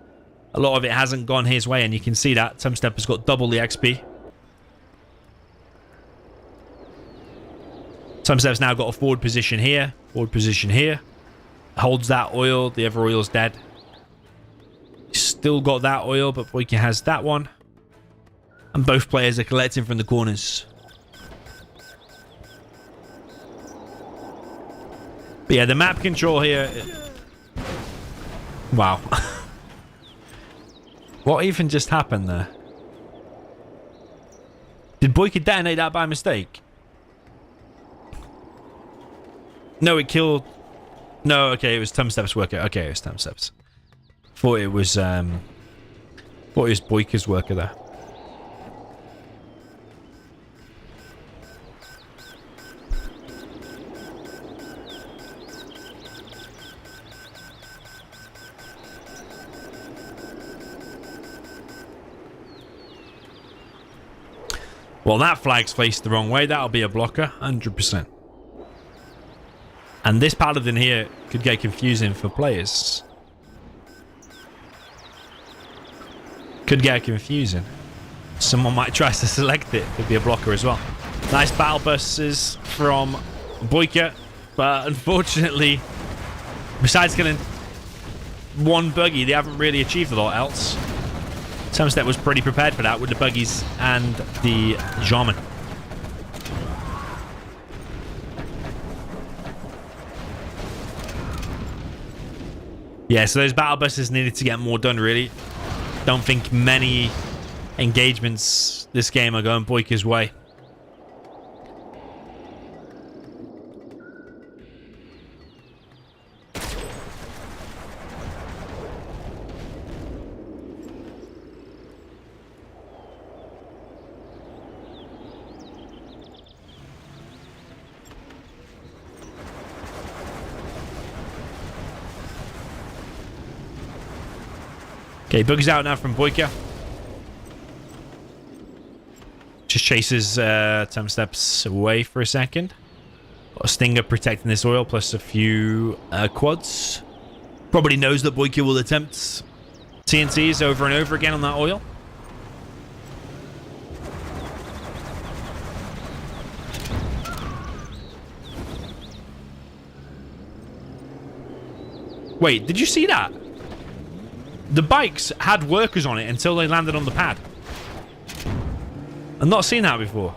[SPEAKER 1] A lot of it hasn't gone his way, and you can see that. TUMSTEP has got double the XP. TUMSTEP's now got a forward position here. Holds that oil. The other oil's dead. Still got that oil, but BOYCAH has that one. And both players are collecting from the corners. But yeah, the map control here... Wow. What even just happened there? Did BOYCAH detonate that by mistake? No, it killed... No, okay, it was TUMSTEP's worker. Okay, it was TUMSTEP's. Thought it was BOYCAH's worker there. Well, that flag's faced the wrong way. That'll be a blocker, 100%. And this paladin here could get confusing for players. Could get confusing. Someone might try to select it. Could be a blocker as well. Nice battle buses from BOYCAH. But unfortunately, besides killing 1 buggy, they haven't really achieved a lot else. TUMSTEP was pretty prepared for that with the buggies and the Jarman. Yeah, so those battle buses needed to get more done, really. Don't think many engagements this game are going BOYCAH's way. Okay, Bug's out now from BOYCAH. Just chases TUMSTEPs away for a second. Got a Stinger protecting this oil, plus a few quads. Probably knows that BOYCAH will attempt TNTs over and over again on that oil. Wait, did you see that? The bikes had workers on it until they landed on the pad. I've not seen that before.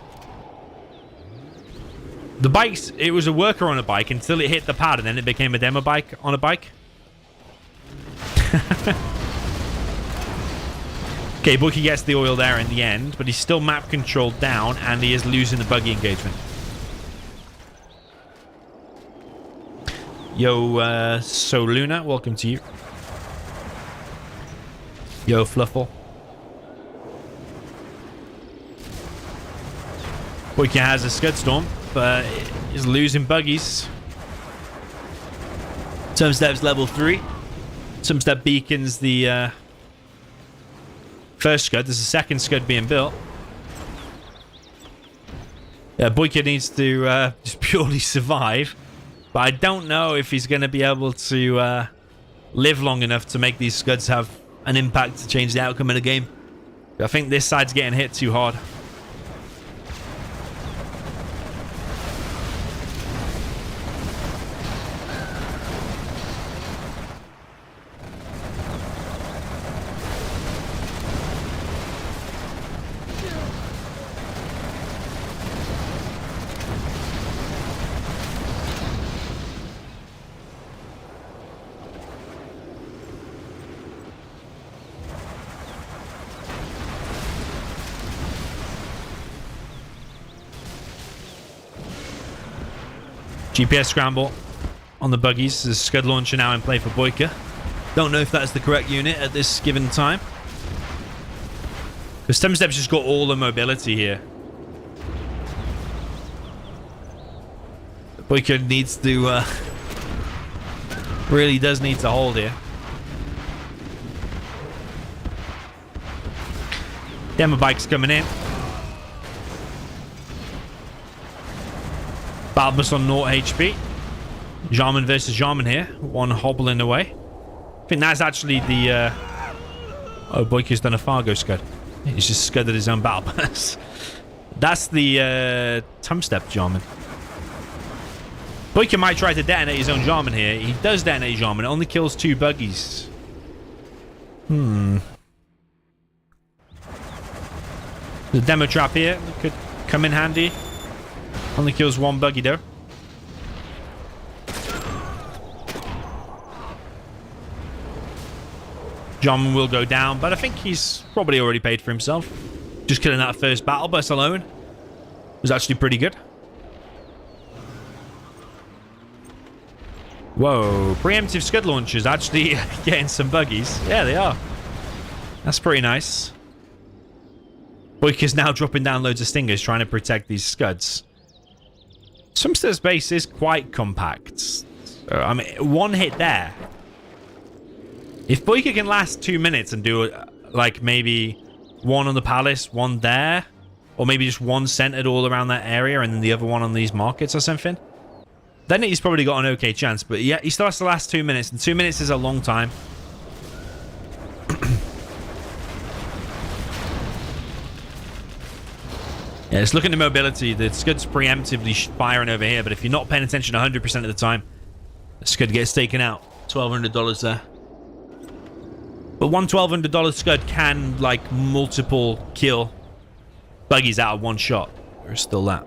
[SPEAKER 1] The bikes, it was a worker on a bike until it hit the pad, and then it became a demo bike on a bike. Okay, BOYCAH gets the oil there in the end, but he's still map controlled down, and he is losing the buggy engagement. Yo, So Luna, welcome to you. Yo, Fluffle. BOYCAH has a Scud Storm, but is losing buggies. TUMSTEP's level 3. TUMSTEP beacons the first Scud. There's a second Scud being built. Yeah, BOYCAH needs to just purely survive. But I don't know if he's going to be able to live long enough to make these Scuds have an impact to change the outcome of the game. I think this side's getting hit too hard. GPS scramble on the buggies. There's a Scud launcher now in play for BOYCAH. Don't know if that's the correct unit at this given time. Because TUMSTEP's just got all the mobility here. BOYCAH needs to... really does need to hold here. Demo bike's coming in. Battle bus on 0 HP. Jarman versus Jarman here. One hobbling away. I think that's actually the... Oh, BOYCAH's done a Fargo Scud. He's just scudded his own battle bus. That's the TUMSTEP Jarman. BOYCAH might try to detonate his own Jarman here. He does detonate Jarman. It only kills 2 buggies. The demo trap here could come in handy. Only kills 1 buggy though. Jarman will go down, but I think he's probably already paid for himself. Just killing that first battle bus alone was actually pretty good. Whoa, preemptive Scud launchers actually getting some buggies. Yeah, they are. That's pretty nice. BOYCAH's now dropping down loads of stingers trying to protect these Scuds. TUMSTEP's base is quite compact. So, I mean, 1 hit there. If BOYCAH can last 2 minutes and do like maybe 1 on the palace, 1 there, or maybe just 1 centered all around that area and then the other 1 on these markets or something, then he's probably got an okay chance. But yeah, he starts to last 2 minutes, and 2 minutes is a long time. Yeah, just look at the mobility. The Scud's preemptively firing over here, but if you're not paying attention 100% of the time, the Scud gets taken out. $1,200 there. But one $1,200 Scud can, like, multiple kill buggies out of 1 shot. There's still that.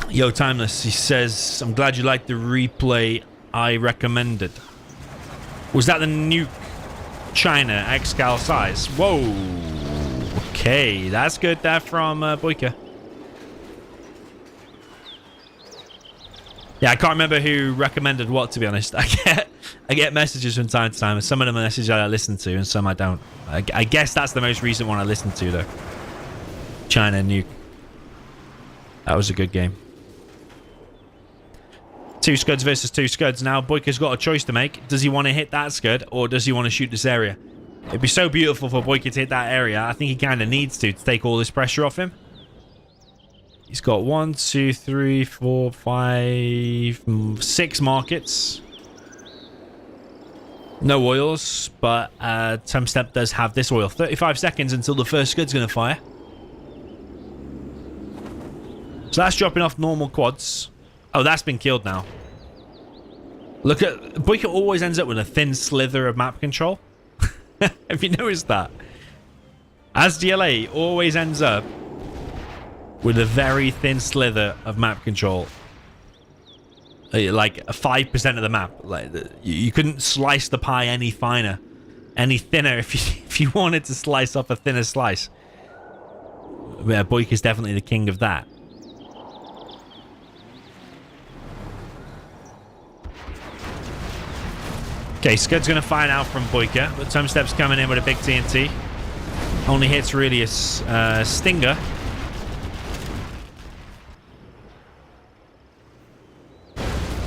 [SPEAKER 1] Yo, Timeless, he says, I'm glad you liked the replay I recommended. Was that the nuke China Excal size? Whoa. Okay, that's good there from BOYCAH. Yeah, I can't remember who recommended what, to be honest. I get messages from time to time, and some of them are messages I listen to, and some I don't. I guess that's the most recent one I listened to, though. China nuke. That was a good game. 2 Scuds versus 2 Scuds. Now, BOYCAH's got a choice to make. Does he want to hit that Scud, or does he want to shoot this area? It'd be so beautiful for BOYCAH to hit that area. I think he kind of needs to take all this pressure off him. He's got 1, 2, 3, 4, 5, 6 markets. No oils, but TUMSTEP does have this oil. 35 seconds until the first Scud's going to fire. So that's dropping off normal quads. Oh, that's been killed now. Look at... BOYCAH always ends up with a thin slither of map control. Have you noticed that? As DLA always ends up with a very thin slither of map control. Like 5% of the map. Like you couldn't slice the pie any finer, any thinner if you wanted to slice off a thinner slice. Yeah, BOYCAH's definitely the king of that. Okay, Scud's going to fire out from BOYCAH, but TUMSTEP's coming in with a big TNT. Only hits really a stinger.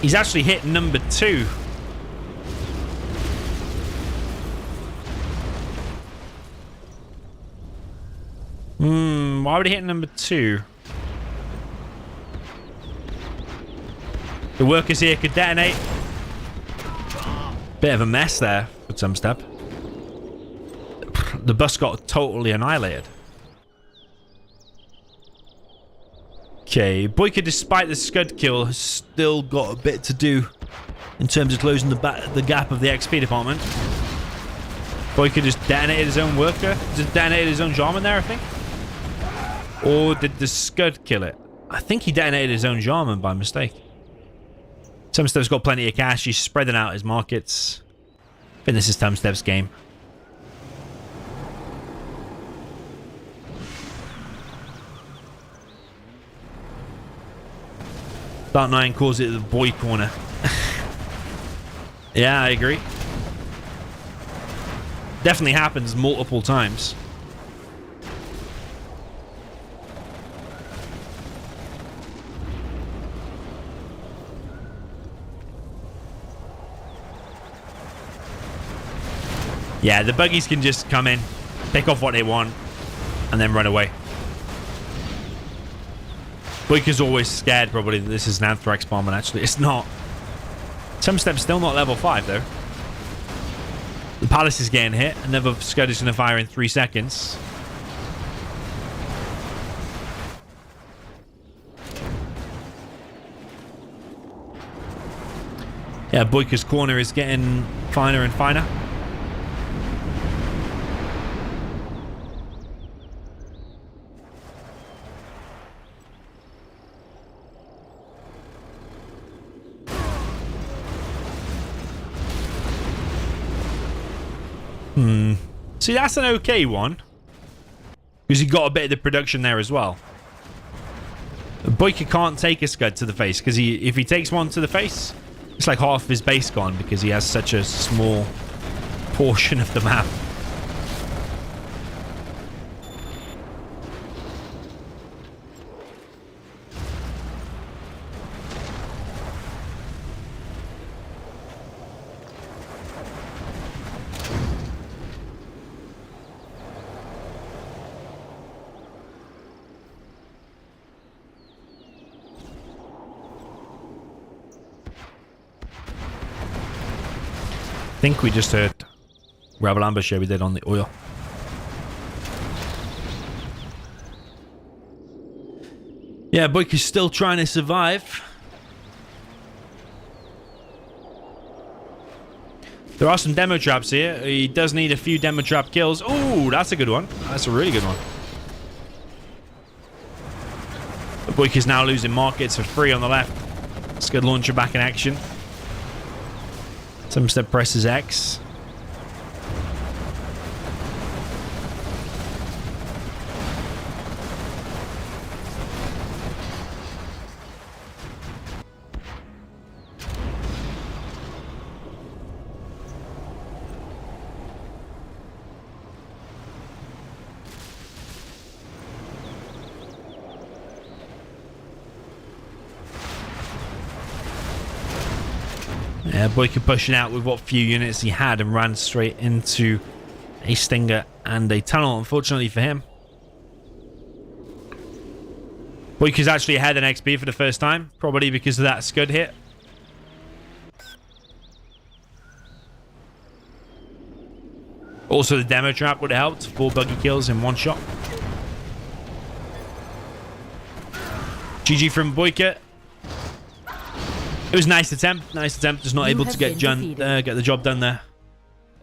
[SPEAKER 1] He's actually hit number 2. Why would he hit number 2? The workers here could detonate. Bit of a mess there for TUMSTEP. The bus got totally annihilated. Okay, BOYCAH, despite the Scud kill, has still got a bit to do in terms of closing the gap of the XP department. BOYCAH just detonated his own worker. Just detonated his own Jarman there, I think. Or did the Scud kill it? I think he detonated his own Jarman by mistake. TUMSTEP's got plenty of cash. He's spreading out his markets. I think this is TUMSTEP's game. Dark 9 calls it the boy corner. Yeah, I agree. Definitely happens multiple times. Yeah, the buggies can just come in, pick off what they want, and then run away. BOYCAH's always scared, probably, that this is an Anthrax bomb, and actually it's not. TUMSTEP's still not level 5, though. The Palace is getting hit. Another Scud is going to fire in 3 seconds. Yeah, BOYCAH's corner is getting finer and finer. See, that's an okay one. Because he got a bit of the production there as well. BOYCAH can't take a Scud to the face. Because if he takes one to the face, it's like half of his base gone. Because he has such a small portion of the map. I think we just heard Rebel ambush. Yeah, we did on the oil. Yeah, BOYCAH's still trying to survive. There are some demo traps here. He does need a few demo trap kills. Oh, that's a good one. That's a really good one. But BOYCAH's now losing markets for free on the left. Scud launcher back in action. TUMSTEP presses X. Yeah, BOYCAH pushing out with what few units he had and ran straight into a stinger and a tunnel, unfortunately for him. BOYCAH's actually ahead in XP for the first time, probably because of that Scud hit. Also, the demo trap would have helped. 4 buggy kills in 1 shot. GG from BOYCAH. It was a nice attempt. Nice attempt. Just not able to get the job done there.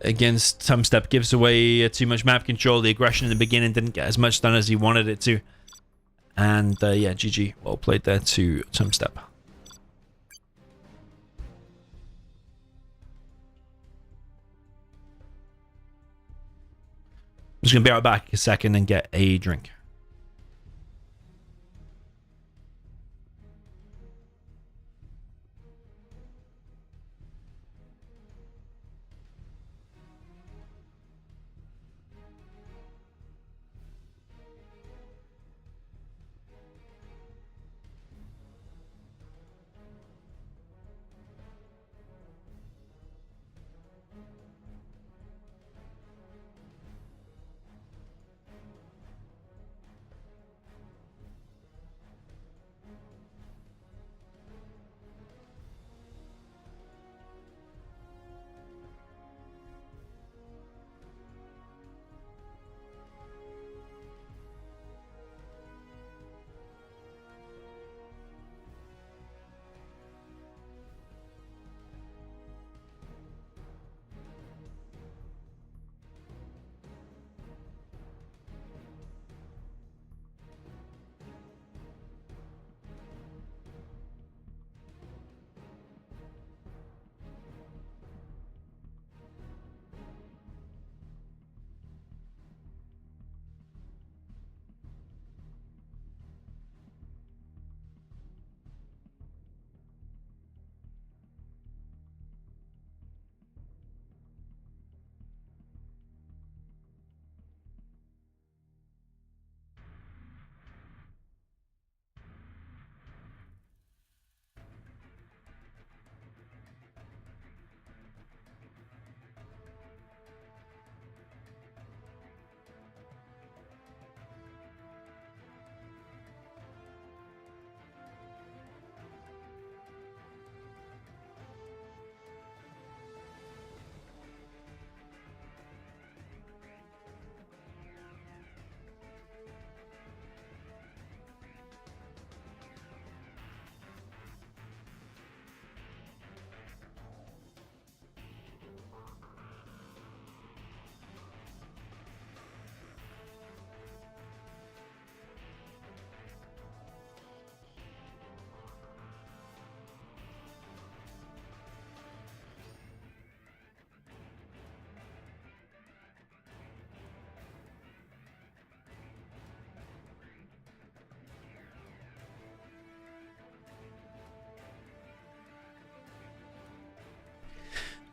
[SPEAKER 1] Against TUMSTEP. Gives away too much map control. The aggression in the beginning didn't get as much done as he wanted it to. And yeah, GG. Well played there to TUMSTEP. I'm just going to be right back a second and get a drink.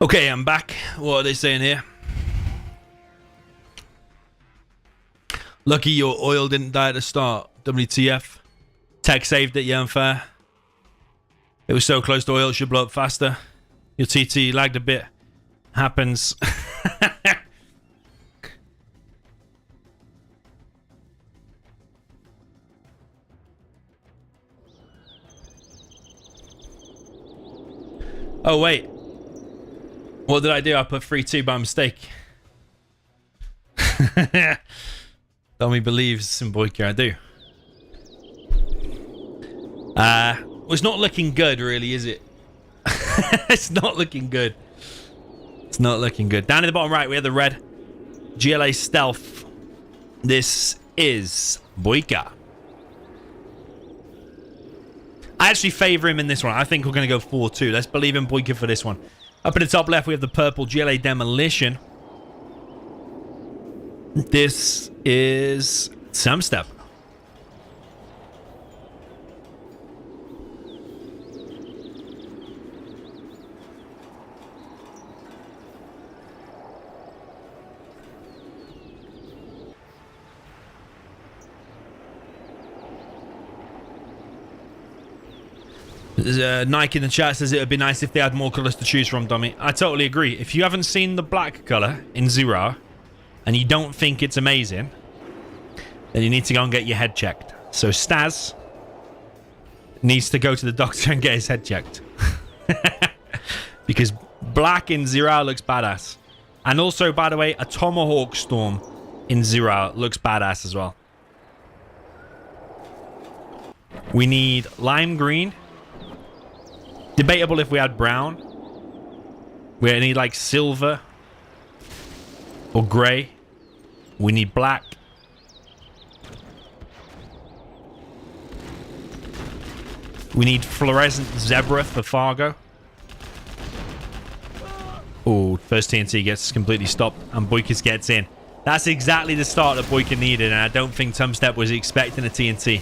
[SPEAKER 1] Okay, I'm back. What are they saying here? Lucky your oil didn't die at the start. WTF. Tech saved it, yeah, unfair. It was so close to oil, it should blow up faster. Your TT lagged a bit. Happens. Oh, wait. What did I do? I put 3-2 by mistake. Dummy believes in BOYCAH, I do. Well, it's not looking good, really, is it? It's not looking good. It's not looking good. Down in the bottom right, we have the red GLA Stealth. This is BOYCAH. I actually favor him in this one. I think we're going to go 4-2. Let's believe in BOYCAH for this one. Up in the top left, we have the purple GLA Demolition. This is TUMSTEP. Nike in the chat says it would be nice if they had more colours to choose from, dummy. I totally agree. If you haven't seen the black colour in Zero and you don't think it's amazing, then you need to go and get your head checked. So Staz needs to go to the doctor and get his head checked. Because black in Zero looks badass. And also, by the way, a Tomahawk Storm in Zero looks badass as well. We need lime green. Debatable if we had brown. We need like silver or grey. We need black. We need fluorescent zebra for Fargo. Oh, first TNT gets completely stopped and BOYCAH gets in. That's exactly the start that BOYCAH needed, and I don't think TUMSTEP was expecting a TNT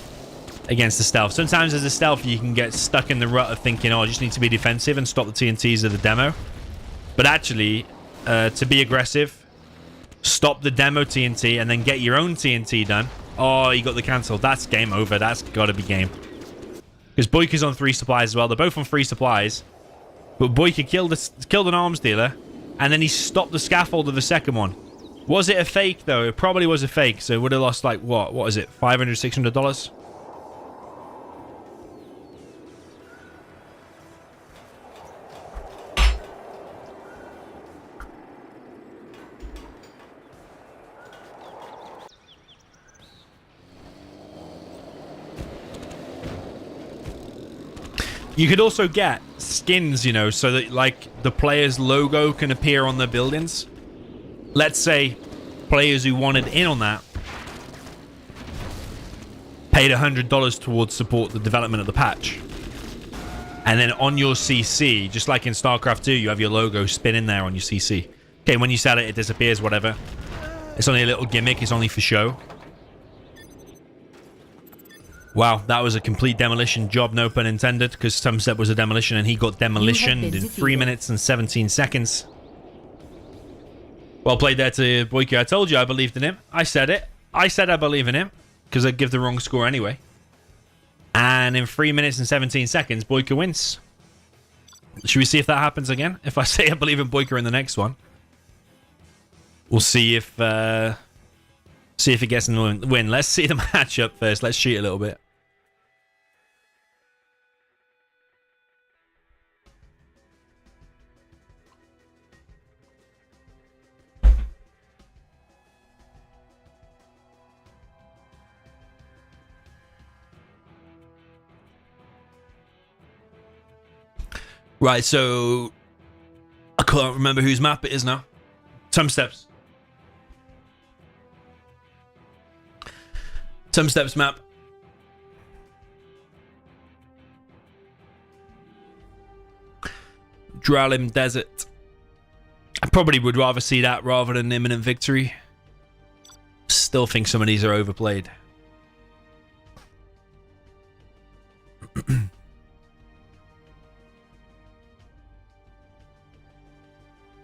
[SPEAKER 1] against the stealth. Sometimes as a stealth you can get stuck in the rut of thinking, oh, I just need to be defensive and stop the TNTs of the demo. But actually, to be aggressive, stop the demo TNT and then get your own TNT done. Oh, you got the cancel. That's game over. That's got to be game. Because BOYCAH's on 3 supplies as well. They're both on 3 supplies. But BOYCAH killed an arms dealer and then he stopped the scaffold of the second one. Was it a fake though? It probably was a fake. So it would have lost like what is it? $500, $600? You could also get skins, you know, so that like the player's logo can appear on their buildings. Let's say players who wanted in on that paid $100 towards support the development of the patch. And then on your CC, just like in StarCraft 2, you have your logo spinning there on your CC. Okay, when you sell it, it disappears, whatever. It's only a little gimmick. It's only for show. Wow, that was a complete demolition job, no pun intended, because TUMSTEP was a demolition and he got demolitioned in 3 minutes and 17 seconds. Well played there to BOYCAH. I told you I believed in him. I said it. I said I believe in him, because I'd give the wrong score anyway. And in 3 minutes and 17 seconds, BOYCAH wins. Should we see if that happens again? If I say I believe in BOYCAH in the next one, we'll see if it gets in the win. Let's see the matchup first. Let's cheat a little bit. Right, so I can't remember whose map it is now. TUMSTEP's. TUMSTEP's map. Dralim Desert. I probably would rather see that rather than imminent victory. Still think some of these are overplayed.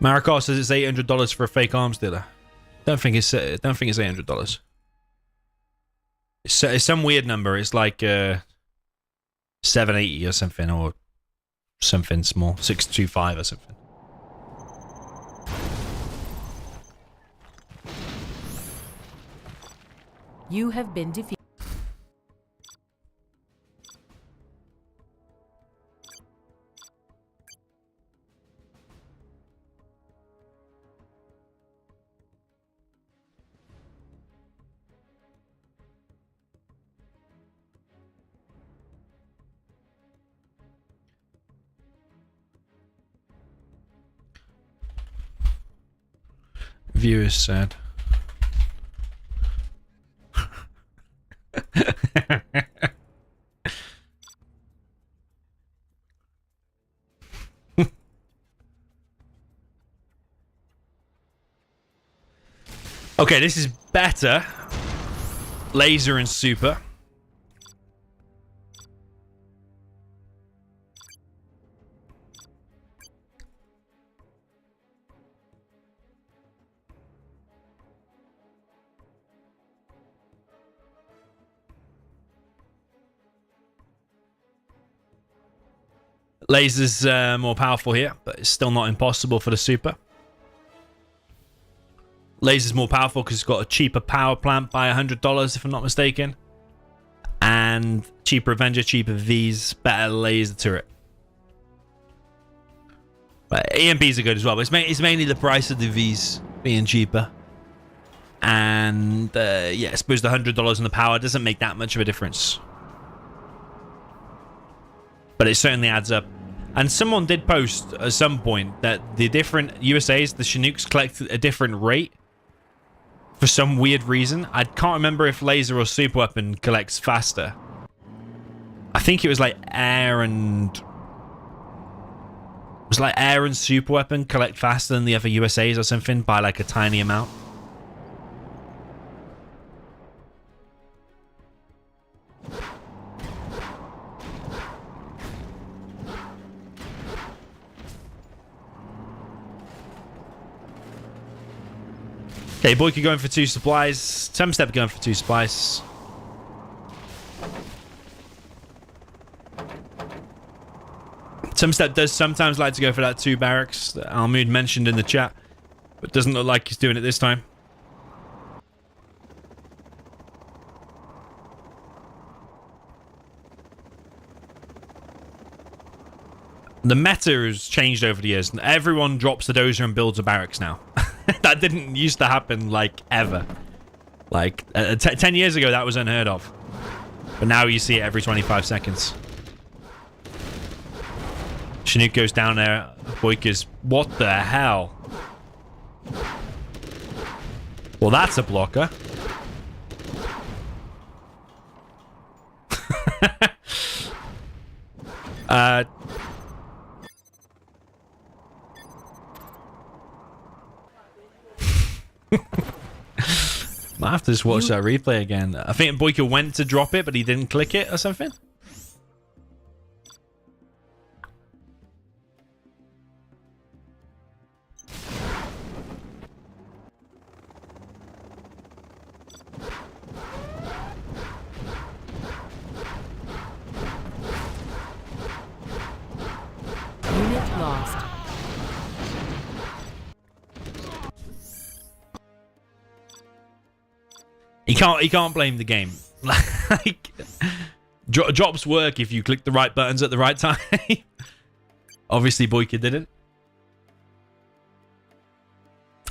[SPEAKER 1] Maricor says it's $800 for a fake arms dealer. Don't think it's $800. It's some weird number. It's like 780 or something, or something small, 625 or something.
[SPEAKER 2] You have been defeated.
[SPEAKER 1] Viewers said. Okay, this is better. Laser and super. Laser's more powerful here, but it's still not impossible for the super. Laser's more powerful because it's got a cheaper power plant by $100, if I'm not mistaken. And cheaper Avenger, cheaper V's, better laser turret. But EMPs are good as well, but it's mainly the price of the V's being cheaper. And yeah, I suppose the $100 in the power doesn't make that much of a difference. But it certainly adds up. And someone did post at some point that the different USAs, the Chinooks, collect at a different rate for some weird reason. I can't remember if laser or super weapon collects faster. I think it was like air and... It was like air and super weapon collect faster than the other USAs or something by like a tiny amount. Okay, BOYCAH going for 2 supplies. TUMSTEP going for 2 supplies. TUMSTEP does sometimes like to go for that 2 barracks that Almood mentioned in the chat, but doesn't look like he's doing it this time. The meta has changed over the years. Everyone drops the dozer and builds a barracks now. That didn't used to happen, like, ever. Like, 10 years ago, that was unheard of. But now you see it every 25 seconds. Chinook goes down there. BOYCAH's... What the hell? Well, that's a blocker. Might have to just watch that replay again. I think BOYCAH went to drop it, but he didn't click it or something.
[SPEAKER 2] Unit lost.
[SPEAKER 1] He can't blame the game. Like, drops work if you click the right buttons at the right time. Obviously, BOYCAH didn't.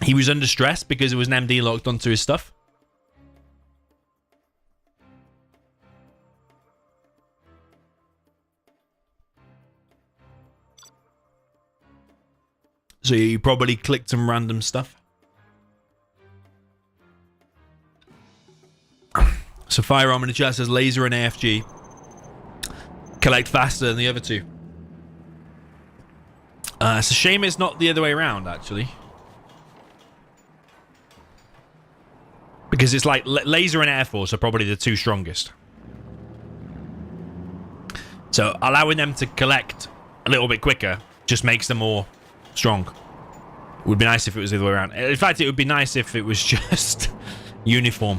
[SPEAKER 1] He was under stress because it was an MD locked onto his stuff. So you probably clicked some random stuff. So Firearm in the chat says laser and AFG collect faster than the other two. It's a shame it's not the other way around, actually. Because it's like laser and Air Force are probably the 2 strongest. So allowing them to collect a little bit quicker just makes them more strong. Would be nice if it was the other way around. In fact, it would be nice if it was just uniform.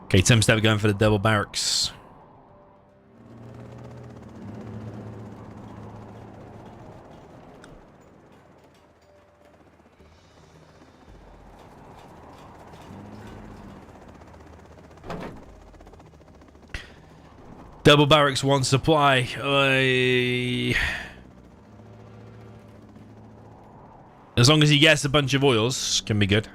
[SPEAKER 1] Okay, TUMSTEP going for the double barracks. Double barracks, one supply. As long as he gets a bunch of oils, can be good.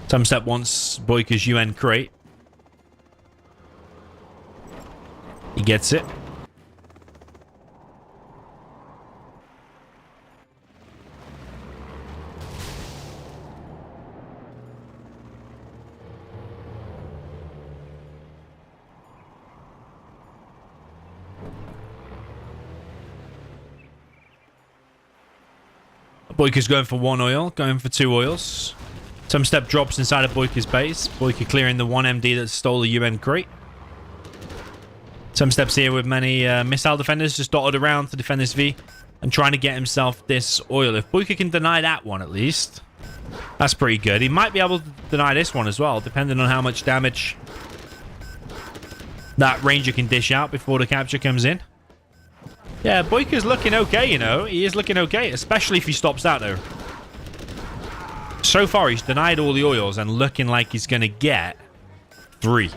[SPEAKER 1] TUMSTEP wants BOYCAH's UN crate. He gets it. BOYCAH's going for 1 oil, going for 2 oils. TUMSTEP drops inside of BOYCAH's base. BOYCAH clearing the 1 MD that stole the UN crate. TUMSTEP's here with many missile defenders just dotted around to defend this V and trying to get himself this oil. If BOYCAH can deny that one at least, that's pretty good. He might be able to deny this one as well, depending on how much damage that Ranger can dish out before the capture comes in. Yeah, BOYCAH's looking okay, you know. He is looking okay, especially if he stops that, though. So far, he's denied all the oils and looking like he's going to get 3.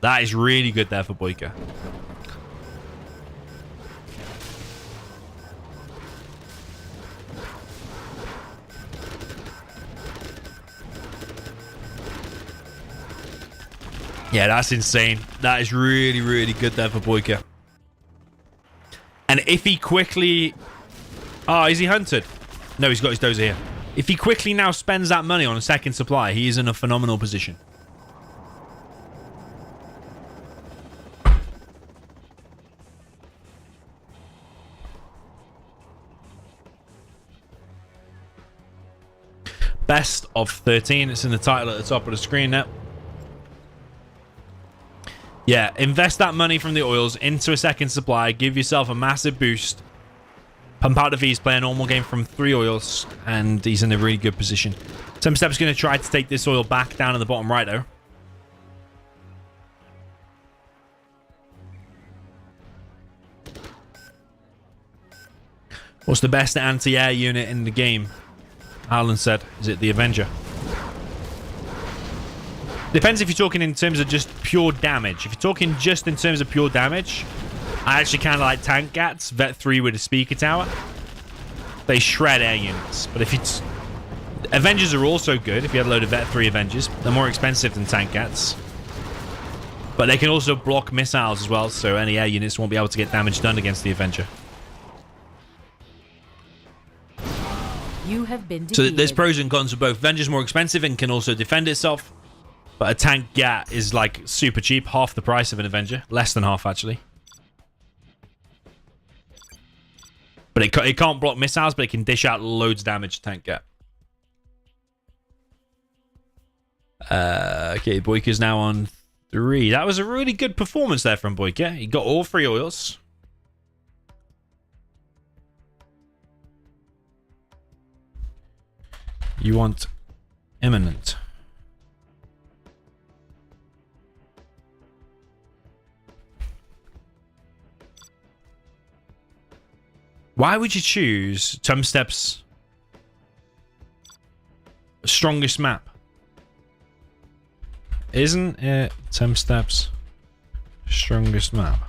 [SPEAKER 1] That is really good there for BOYCAH. Yeah, that's insane. That is really, really good there for BOYCAH. And if he quickly... Oh, is he hunted? No, he's got his dozer here. If he quickly now spends that money on a second supply, he is in a phenomenal position. Best of 13. It's in the title at the top of the screen now. Yeah, invest that money from the oils into a second supply. Give yourself a massive boost. Pump out the V's, play a normal game from 3 oils, and he's in a really good position. TUMSTEP's going to try to take this oil back down in the bottom right, though. What's the best anti-air unit in the game? Alan said. Is it the Avenger? Depends if you're talking in terms of just pure damage. If you're talking just in terms of pure damage, I actually kind of like tank gats. Vet 3 with a speaker tower. They shred air units. But if it's... Avengers are also good if you have a load of Vet 3 Avengers. They're more expensive than tank gats. But they can also block missiles as well, so any air units won't be able to get damage done against the Avenger.
[SPEAKER 2] You have been
[SPEAKER 1] So
[SPEAKER 2] defeated.
[SPEAKER 1] there's pros and cons for both. Avenger's more expensive and can also defend itself. But a tank gat is like super cheap. Half the price of an Avenger. Less than half, actually. But it can't block missiles, but it can dish out loads of damage to tank gat. Okay, BOYCAH's now on 3. That was a really good performance there from BOYCAH. He got all 3 oils. You want imminent. Why would you choose TUMSTEP's strongest map? Isn't it TUMSTEP's strongest map?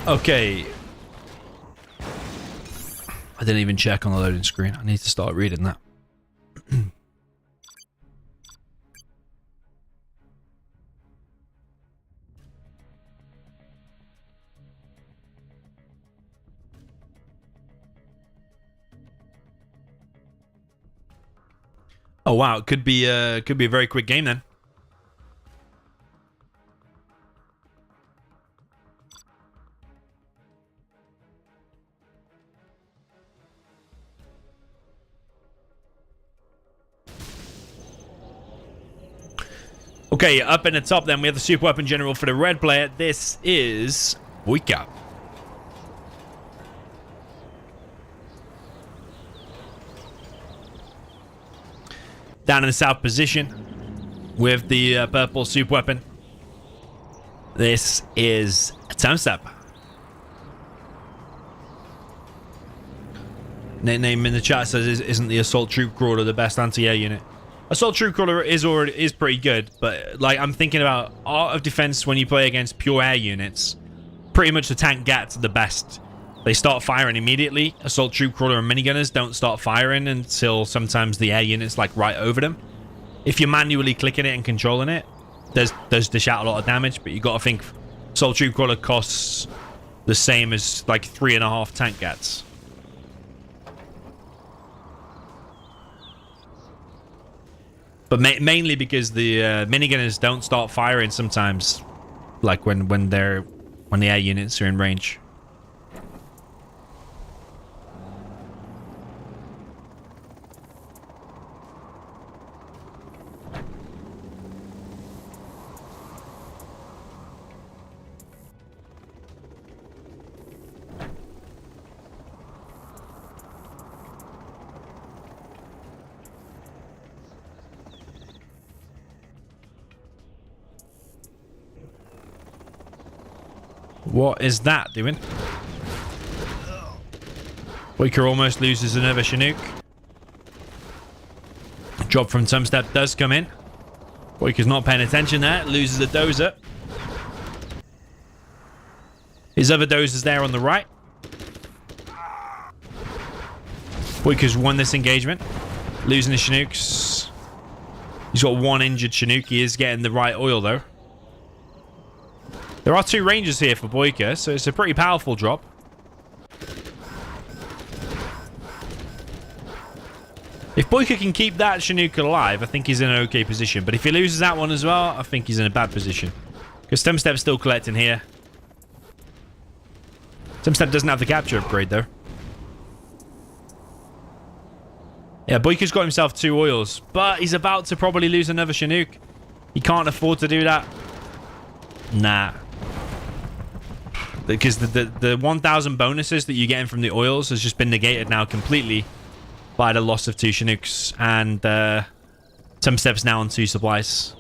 [SPEAKER 1] Okay. I didn't even check on the loading screen. I need to start reading that. Oh wow, it could be a very quick game then. Okay, up in the top then, we have the super weapon general for the red player. This is BOYCAH. Down in the south position with the purple super weapon. This is TUMSTEP. Name in the chat says, isn't the assault troop crawler the best anti-air unit? Assault troop crawler is pretty good, but like I'm thinking about art of defense when you play against pure air units. Pretty much the tank gets the best. They start firing immediately. Assault troop crawler and minigunners don't start firing until sometimes the air unit's like right over them. If you're manually clicking it and controlling it, does dish out a lot of damage, but you got to think assault troop crawler costs the same as like 3.5 tank gets. But mainly because the minigunners don't start firing sometimes, like when the air units are in range. What is that doing? BOYCAH almost loses another Chinook. Drop from TUMSTEP does come in. BOYCAH's not paying attention there. Loses a dozer. His other dozer's there on the right. BOYCAH's won this engagement. Losing the Chinooks. He's got one injured Chinook. He is getting the right oil though. There are 2 rangers here for BOYCAH, so it's a pretty powerful drop. If BOYCAH can keep that Chinook alive, I think he's in an okay position. But if he loses that one as well, I think he's in a bad position. Because TUMSTEP's still collecting here. TUMSTEP doesn't have the capture upgrade, though. Yeah, BOYCAH's got himself 2 oils. But he's about to probably lose another Chinook. He can't afford to do that. Nah. Because the 1,000 bonuses that you're getting from the oils has just been negated now completely by the loss of 2 Chinooks. And TUMSTEP's now on 2 supplies.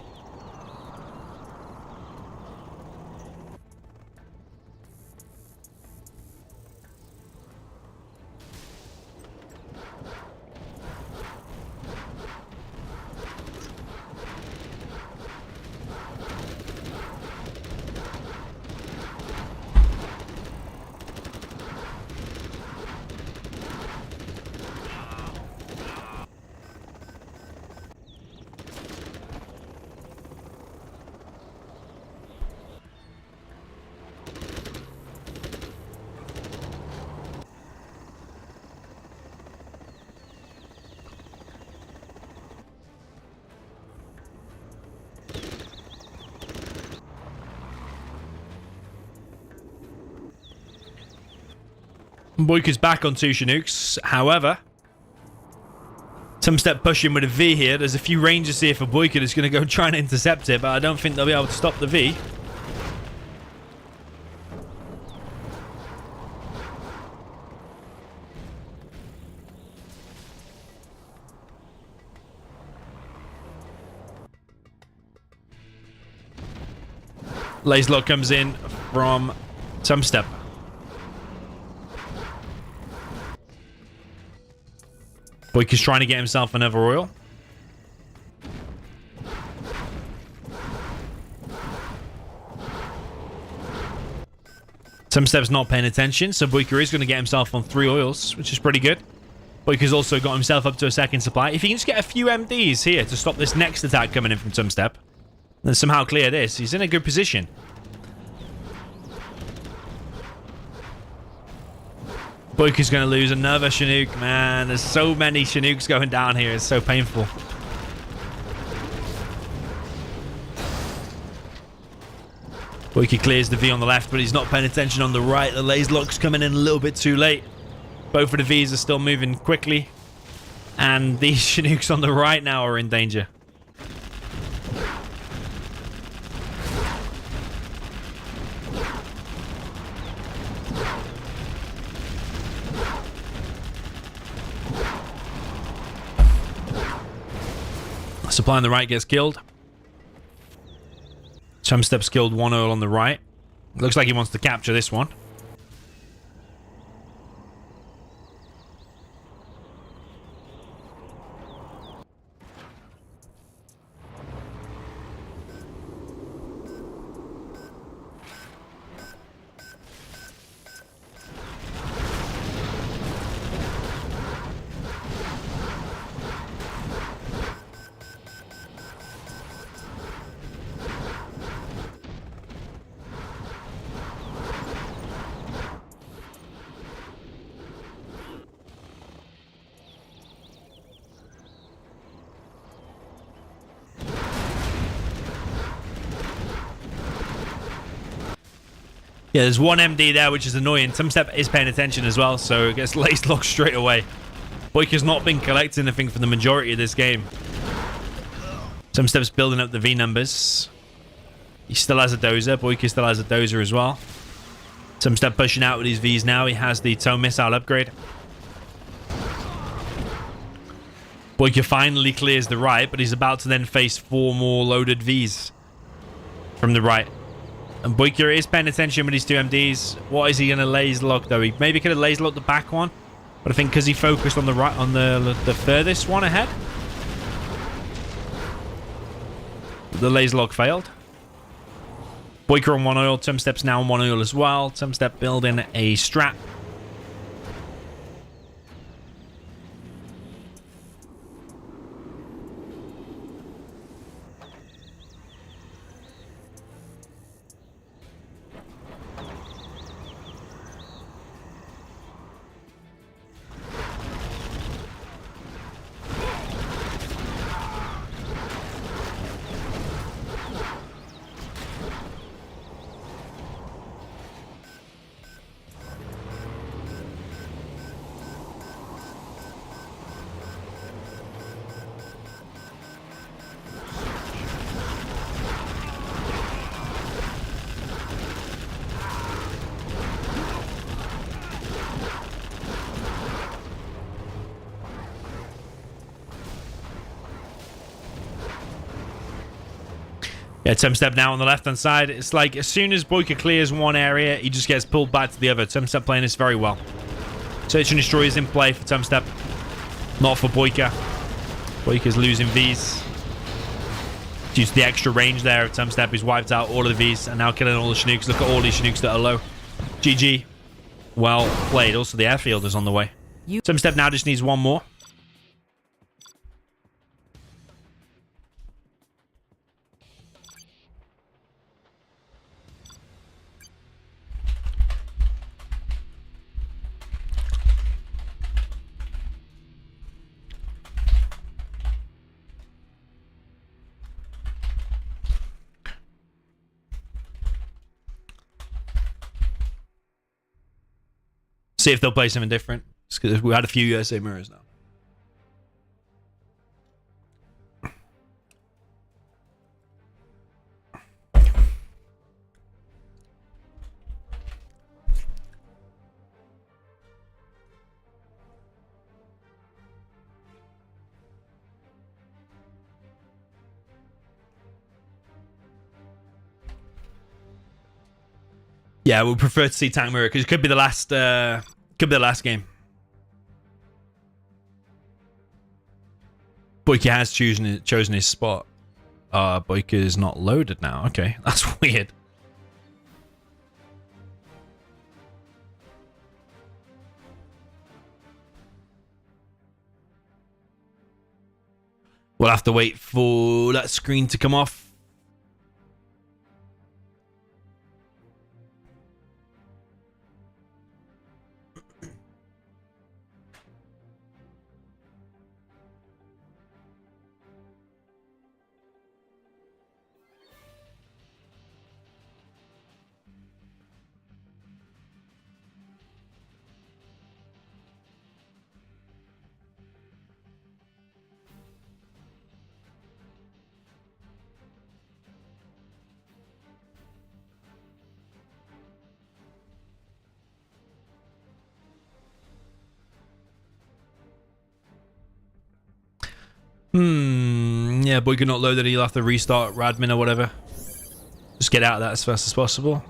[SPEAKER 1] BOYCAH's back on 2 Chinooks. However, TUMSTEP pushing with a V here. There's a few rangers here for BOYCAH that's going to go try and intercept it, but I don't think they'll be able to stop the V. Lacelock comes in from TUMSTEP. BOYCAH's trying to get himself another oil. TUMSTEP's not paying attention, so BOYCAH is going to get himself on 3 oils, which is pretty good. BOYCAH's also got himself up to a 2nd supply. If he can just get a few MDs here to stop this next attack coming in from TUMSTEP, and somehow clear this, he's in a good position. BOYCAH's going to lose another Chinook, man. There's so many Chinooks going down here. It's so painful. BOYCAH clears the V on the left, but he's not paying attention on the right. The laser lock's coming in a little bit too late. Both of the Vs are still moving quickly. And these Chinooks on the right now are in danger. Supply on the right gets killed. TUMSTEP's killed one oil on the right. Looks like he wants to capture this one. Yeah, there's one MD there, which is annoying. TUMSTEP is paying attention as well, so it gets lace locked straight away. BOYCAH's not been collecting anything for the majority of this game. TUMSTEP's building up the V numbers. He still has a dozer. BOYCAH still has a dozer as well. TUMSTEP pushing out with his Vs now. He has the tow missile upgrade. BOYCAH finally clears the right, but he's about to then face 4 more loaded Vs from the right. And BOYCAH is paying attention with his 2 MDs. What is he going to laser lock though? He maybe could have laser locked the back one, but I think because he focused on the right, on the furthest one ahead, the laser lock failed. BOYCAH on 1 oil. TUMSTEP's now on 1 oil as well. TUMSTEP building a strap. Yeah, TUMSTEP now on the left-hand side. It's like as soon as BOYCAH clears one area, he just gets pulled back to the other. TUMSTEP playing this very well. Search and Destroy is in play for TUMSTEP. Not for BOYCAH. BOYCAH's losing Vs. Due to the extra range there of TUMSTEP, he's wiped out all of the Vs and now killing all the Chinooks. Look at all these Chinooks that are low. GG. Well played. Also, the airfield is on the way. TUMSTEP now just needs one more. See if they'll play something different. Because we had a few USA mirrors now. Yeah, we prefer to see tank mirror because it could be the last. Could be the last game. BOYCAH has chosen his spot. BOYCAH is not loaded now. Okay, that's weird. We'll have to wait for that screen to come off. Yeah, Boyka not loaded. He'll have to restart Radmin or whatever. Just get out of that as fast as possible.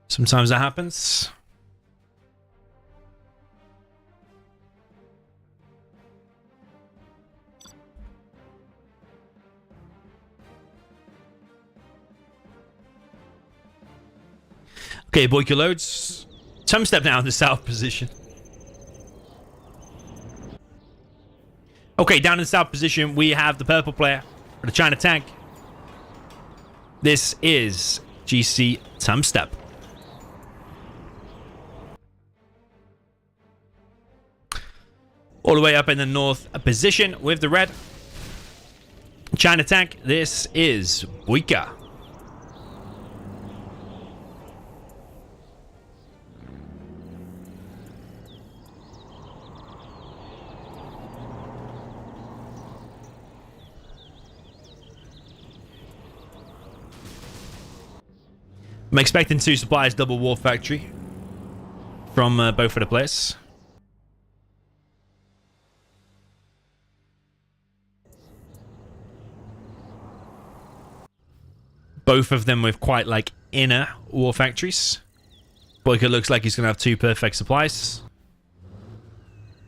[SPEAKER 1] Sometimes that happens. Okay, Boyka loads. TUMSTEP now in the south position. Okay, down in the south position, we have the purple player for the China tank. This is GC TUMSTEP. All the way up in the north position with the red China tank. This is BOYCAH. I'm expecting 2 supplies, double war factory from both of the players. Both of them with quite like inner war factories. Boyka looks like he's going to have 2 perfect supplies.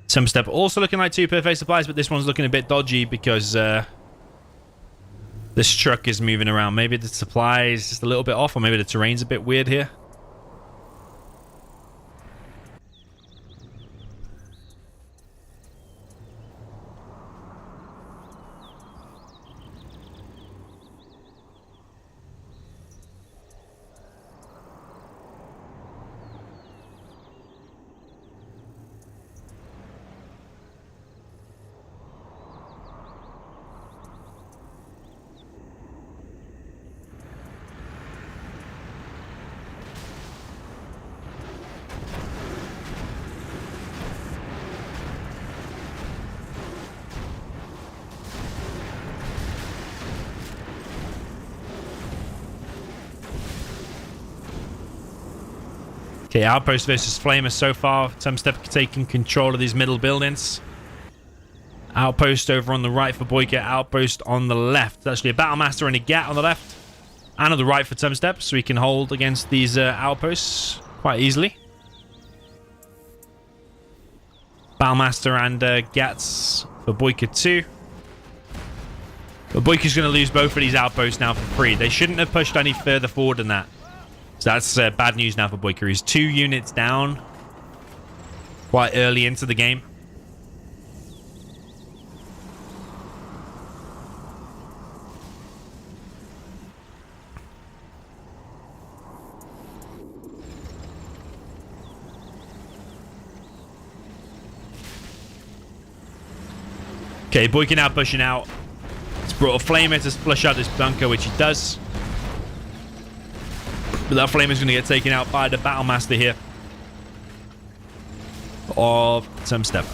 [SPEAKER 1] TUMSTEP also looking like 2 perfect supplies, but this one's looking a bit dodgy because this truck is moving around. Maybe the supply is just a little bit off, or maybe the terrain's a bit weird here. Okay, Outpost versus Flamer so far. TUMSTEP taking control of these middle buildings. Outpost over on the right for BOYCAH. Outpost on the left. It's actually a Battlemaster and a Gat on the left. And on the right for TUMSTEP, so we can hold against these outposts quite easily. Battlemaster and Gats for BOYCAH 2. But BOYCAH's going to lose both of these outposts now for free. They shouldn't have pushed any further forward than that. So that's bad news now for BOYCAH. He's 2 units down quite early into the game. Okay, BOYCAH now pushing out. He's brought a Flamer to flush out this bunker, which he does. But that Flame is going to get taken out by the Battlemaster here of TUMSTEP.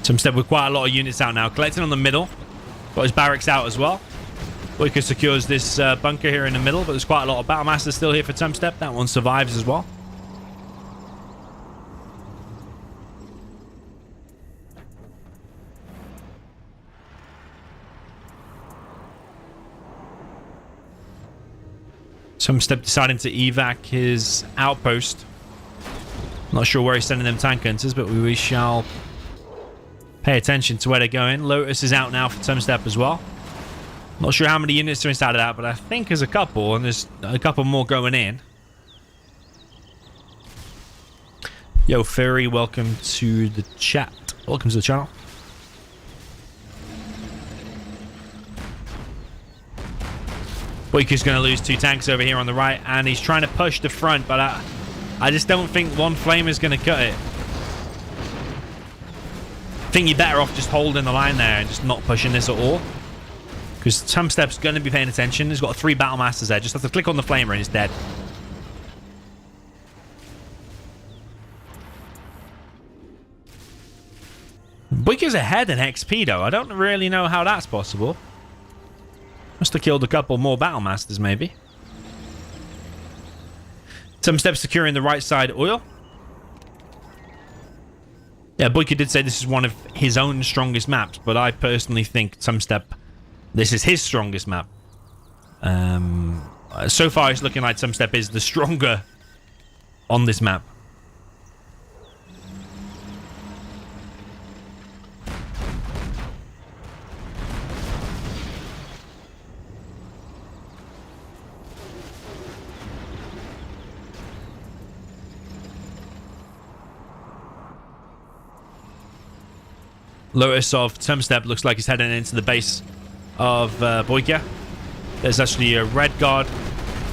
[SPEAKER 1] TUMSTEP with quite a lot of units out now. Collecting on the middle. Got his barracks out as well. BOYCAH secures this bunker here in the middle, but there's quite a lot of Battlemasters still here for TUMSTEP. That one survives as well. TUMSTEP deciding to evac his outpost Not sure where he's sending them tank hunters, but we shall pay attention to where they're going. Lotus is out now for TUMSTEP as well. Not sure how many units are inside of that, but I think there's a couple, and there's a couple more going in. Yo, Fairy, welcome to the chat. Welcome to the channel. BOYCAH's going to lose 2 tanks over here on the right, and he's trying to push the front, but I just don't think one flame is going to cut it. I think you're better off just holding the line there and just not pushing this at all. Because TUMSTEP's going to be paying attention. He's got 3 Battle Masters there. Just have to click on the flamer and it's dead. BOYCAH's ahead in XP though. I don't really know how that's possible. Must have killed a couple more Battle Masters maybe. TUMSTEP securing the right side oil. Yeah, BOYCAH did say this is one of his own strongest maps, but I personally think TUMSTEP, this is his strongest map. So far it's looking like TUMSTEP is the stronger on this map. Lotus of TUMSTEP looks like he's heading into the base of BOYCAH. There's actually a Red Guard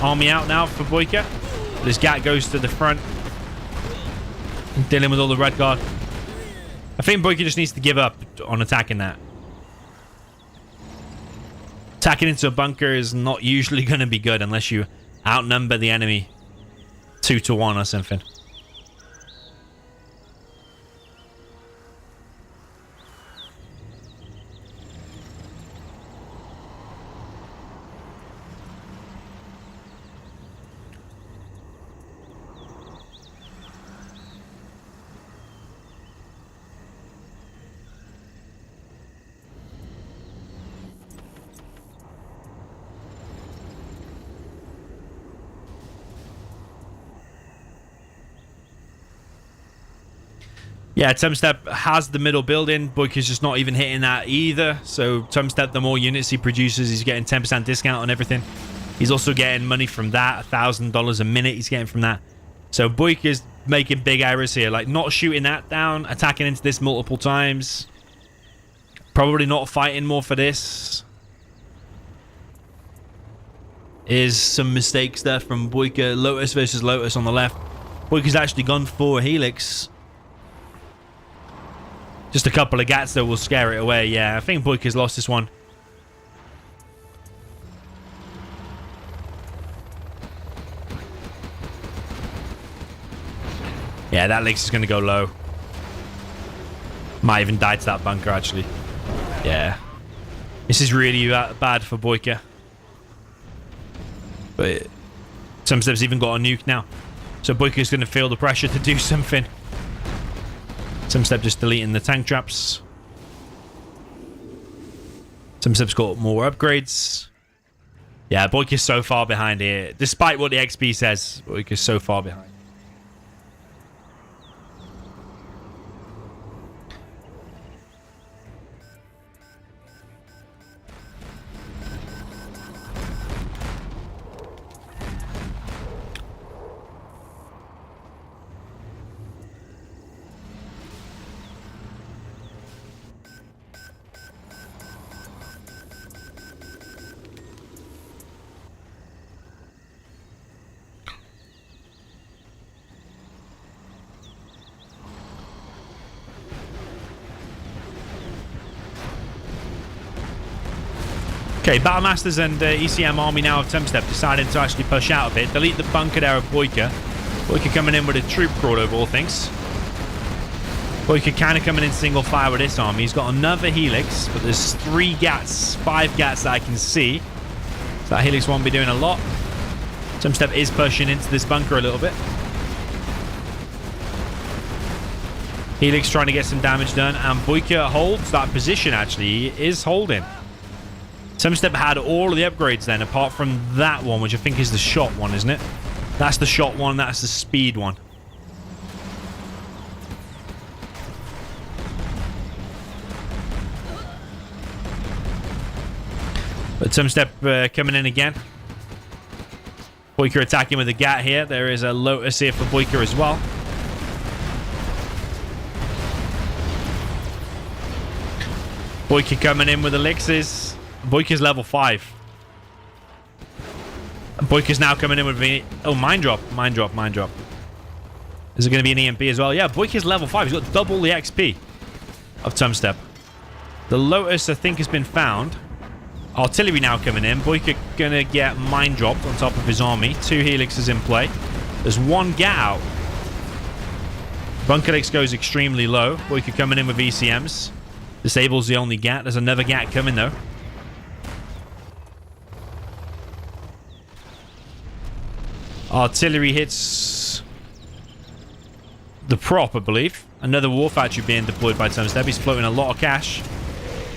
[SPEAKER 1] army out now for BOYCAH. This GAT goes to the front, dealing with all the Red Guard. I think BOYCAH just needs to give up on attacking that. Attacking into a bunker is not usually going to be good unless you outnumber the enemy 2 to 1 or something. Yeah, TUMSTEP has the middle building. BOYCAH's just not even hitting that either. So TUMSTEP, the more units he produces, he's getting 10% discount on everything. He's also getting money from that. $1,000 a minute he's getting from that. So BOYCAH's making big errors here. Like not shooting that down, attacking into this multiple times. Probably not fighting more for this. Is some mistakes there from BOYCAH. Lotus versus Lotus on the left. BOYCAH's actually gone for Helix. Just a couple of gats though will scare it away. Yeah, I think BOYCAH's lost this one. Yeah, that Helix is going to go low. Might even die to that bunker actually. Yeah. This is really bad for BOYCAH. But TUMSTEP's even got a nuke now. So BOYCAH's going to feel the pressure to do something. TUMSTEP just deleting the tank traps. TUMSTEP's got more upgrades. Yeah, BOYCAH's so far behind here. Despite what the XP says, BOYCAH's so far behind. Okay, Battle Masters and ECM army now of TUMSTEP deciding to actually push out a bit. Delete the bunker there of BOYCAH. BOYCAH coming in with a troop crawl over all things. BOYCAH kind of coming in single fire with this army. He's got another Helix, but there's 5 gats that I can see. So that Helix won't be doing a lot. TUMSTEP is pushing into this bunker a little bit. Helix trying to get some damage done, and BOYCAH holds that position actually. He is holding. TUMSTEP had all of the upgrades then, apart from that one, which I think is the shot one, isn't it? That's the shot one, that's the speed one. But TUMSTEP coming in again. BOYCAH attacking with a GAT here. There is a Lotus here for BOYCAH as well. BOYCAH coming in with elixirs. BOYCAH's level 5. BOYCAH's now coming in with the... Oh, mine drop. Mine drop. Mine drop. Is it going to be an EMP as well? Yeah, BOYCAH's level 5. He's got double the XP of TUMSTEP. The Lotus, I think, has been found. Artillery now coming in. BOYCAH going to get mine dropped on top of his army. 2 heliixes in play. There's 1 GAT out. Bunker X goes extremely low. BOYCAH coming in with ECMs. Disables the only GAT. There's another GAT coming, though. Artillery hits the prop, I believe. Another war factory being deployed by TUMSTEP. He's floating a lot of cash.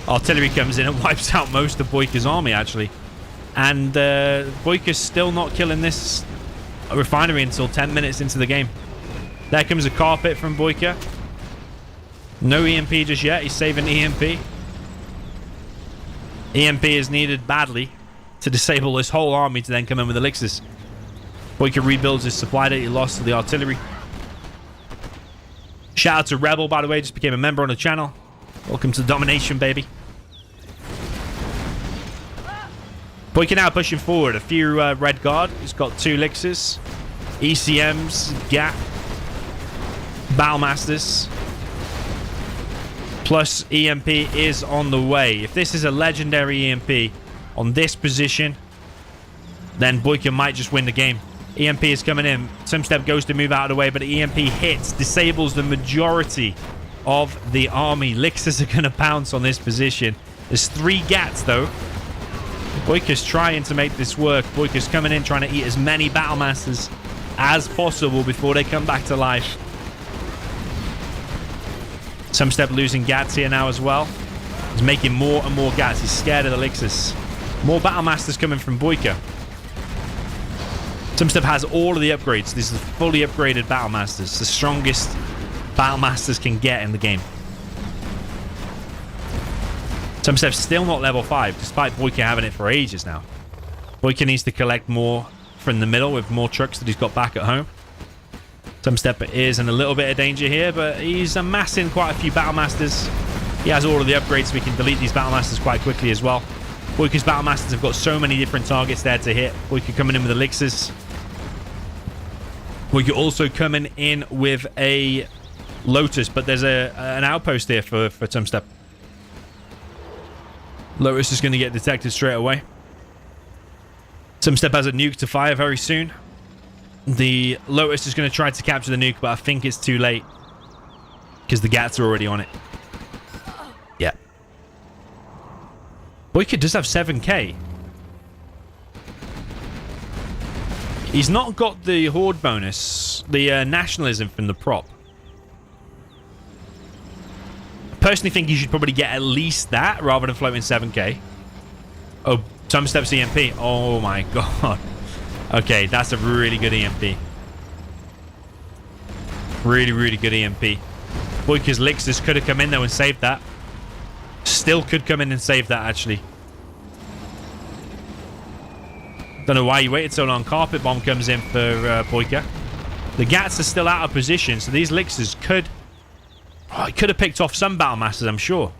[SPEAKER 1] Artillery comes in and wipes out most of BOYCAH's army, actually. And BOYCAH's still not killing this refinery until 10 minutes into the game. There comes a carpet from BOYCAH. No EMP just yet. He's saving EMP. EMP is needed badly to disable this whole army to then come in with elixirs. BOYCAH rebuilds his supply that he lost to the artillery. Shout out to Rebel, by the way. Just became a member on the channel. Welcome to the domination, baby. BOYCAH now pushing forward. A few Red Guard. He's got 2 elixirs. ECMs, GAT, Battlemasters. Plus EMP is on the way. If this is a legendary EMP on this position, then BOYCAH might just win the game. EMP is coming in. TUMSTEP goes to move out of the way, but EMP hits, disables the majority of the army. Elixirs are going to pounce on this position. There's 3 GATs, though. BOYCAH's trying to make this work. BOYCAH's coming in, trying to eat as many Battlemasters as possible before they come back to life. TUMSTEP losing GATs here now as well. He's making more and more GATs. He's scared of the elixirs. More Battlemasters coming from BOYCAH. TUMSTEP has all of the upgrades. This is fully upgraded Battlemasters. The strongest Battlemasters can get in the game. TUMSTEP's still not level 5, despite BOYCAH having it for ages now. BOYCAH needs to collect more from the middle with more trucks that he's got back at home. TUMSTEP is in a little bit of danger here, but he's amassing quite a few Battlemasters. He has all of the upgrades, so we can delete these Battlemasters quite quickly as well. BOYCAH's Battlemasters have got so many different targets there to hit. BOYCAH coming in with elixirs. BOYCAH also coming in with a Lotus, but there's an outpost here for TUMSTEP. Lotus is going to get detected straight away. TUMSTEP has a nuke to fire very soon. The Lotus is going to try to capture the nuke, but I think it's too late because the GATs are already on it. Yeah. BOYCAH does have 7k. He's not got the horde bonus, the nationalism from the prop. I personally think you should probably get at least that rather than floating 7k. Oh, TUMSTEP's EMP. Oh my god. Okay, that's a really good EMP. Really, really good EMP. BOYCAH's elixirs could have come in though and saved that. Still could come in and save that, actually. Don't know why you waited so long. Carpet bomb comes in for BOYCAH. The GATs are still out of position, so these elixirs could... Oh, he could have picked off some Battlemasters, I'm sure.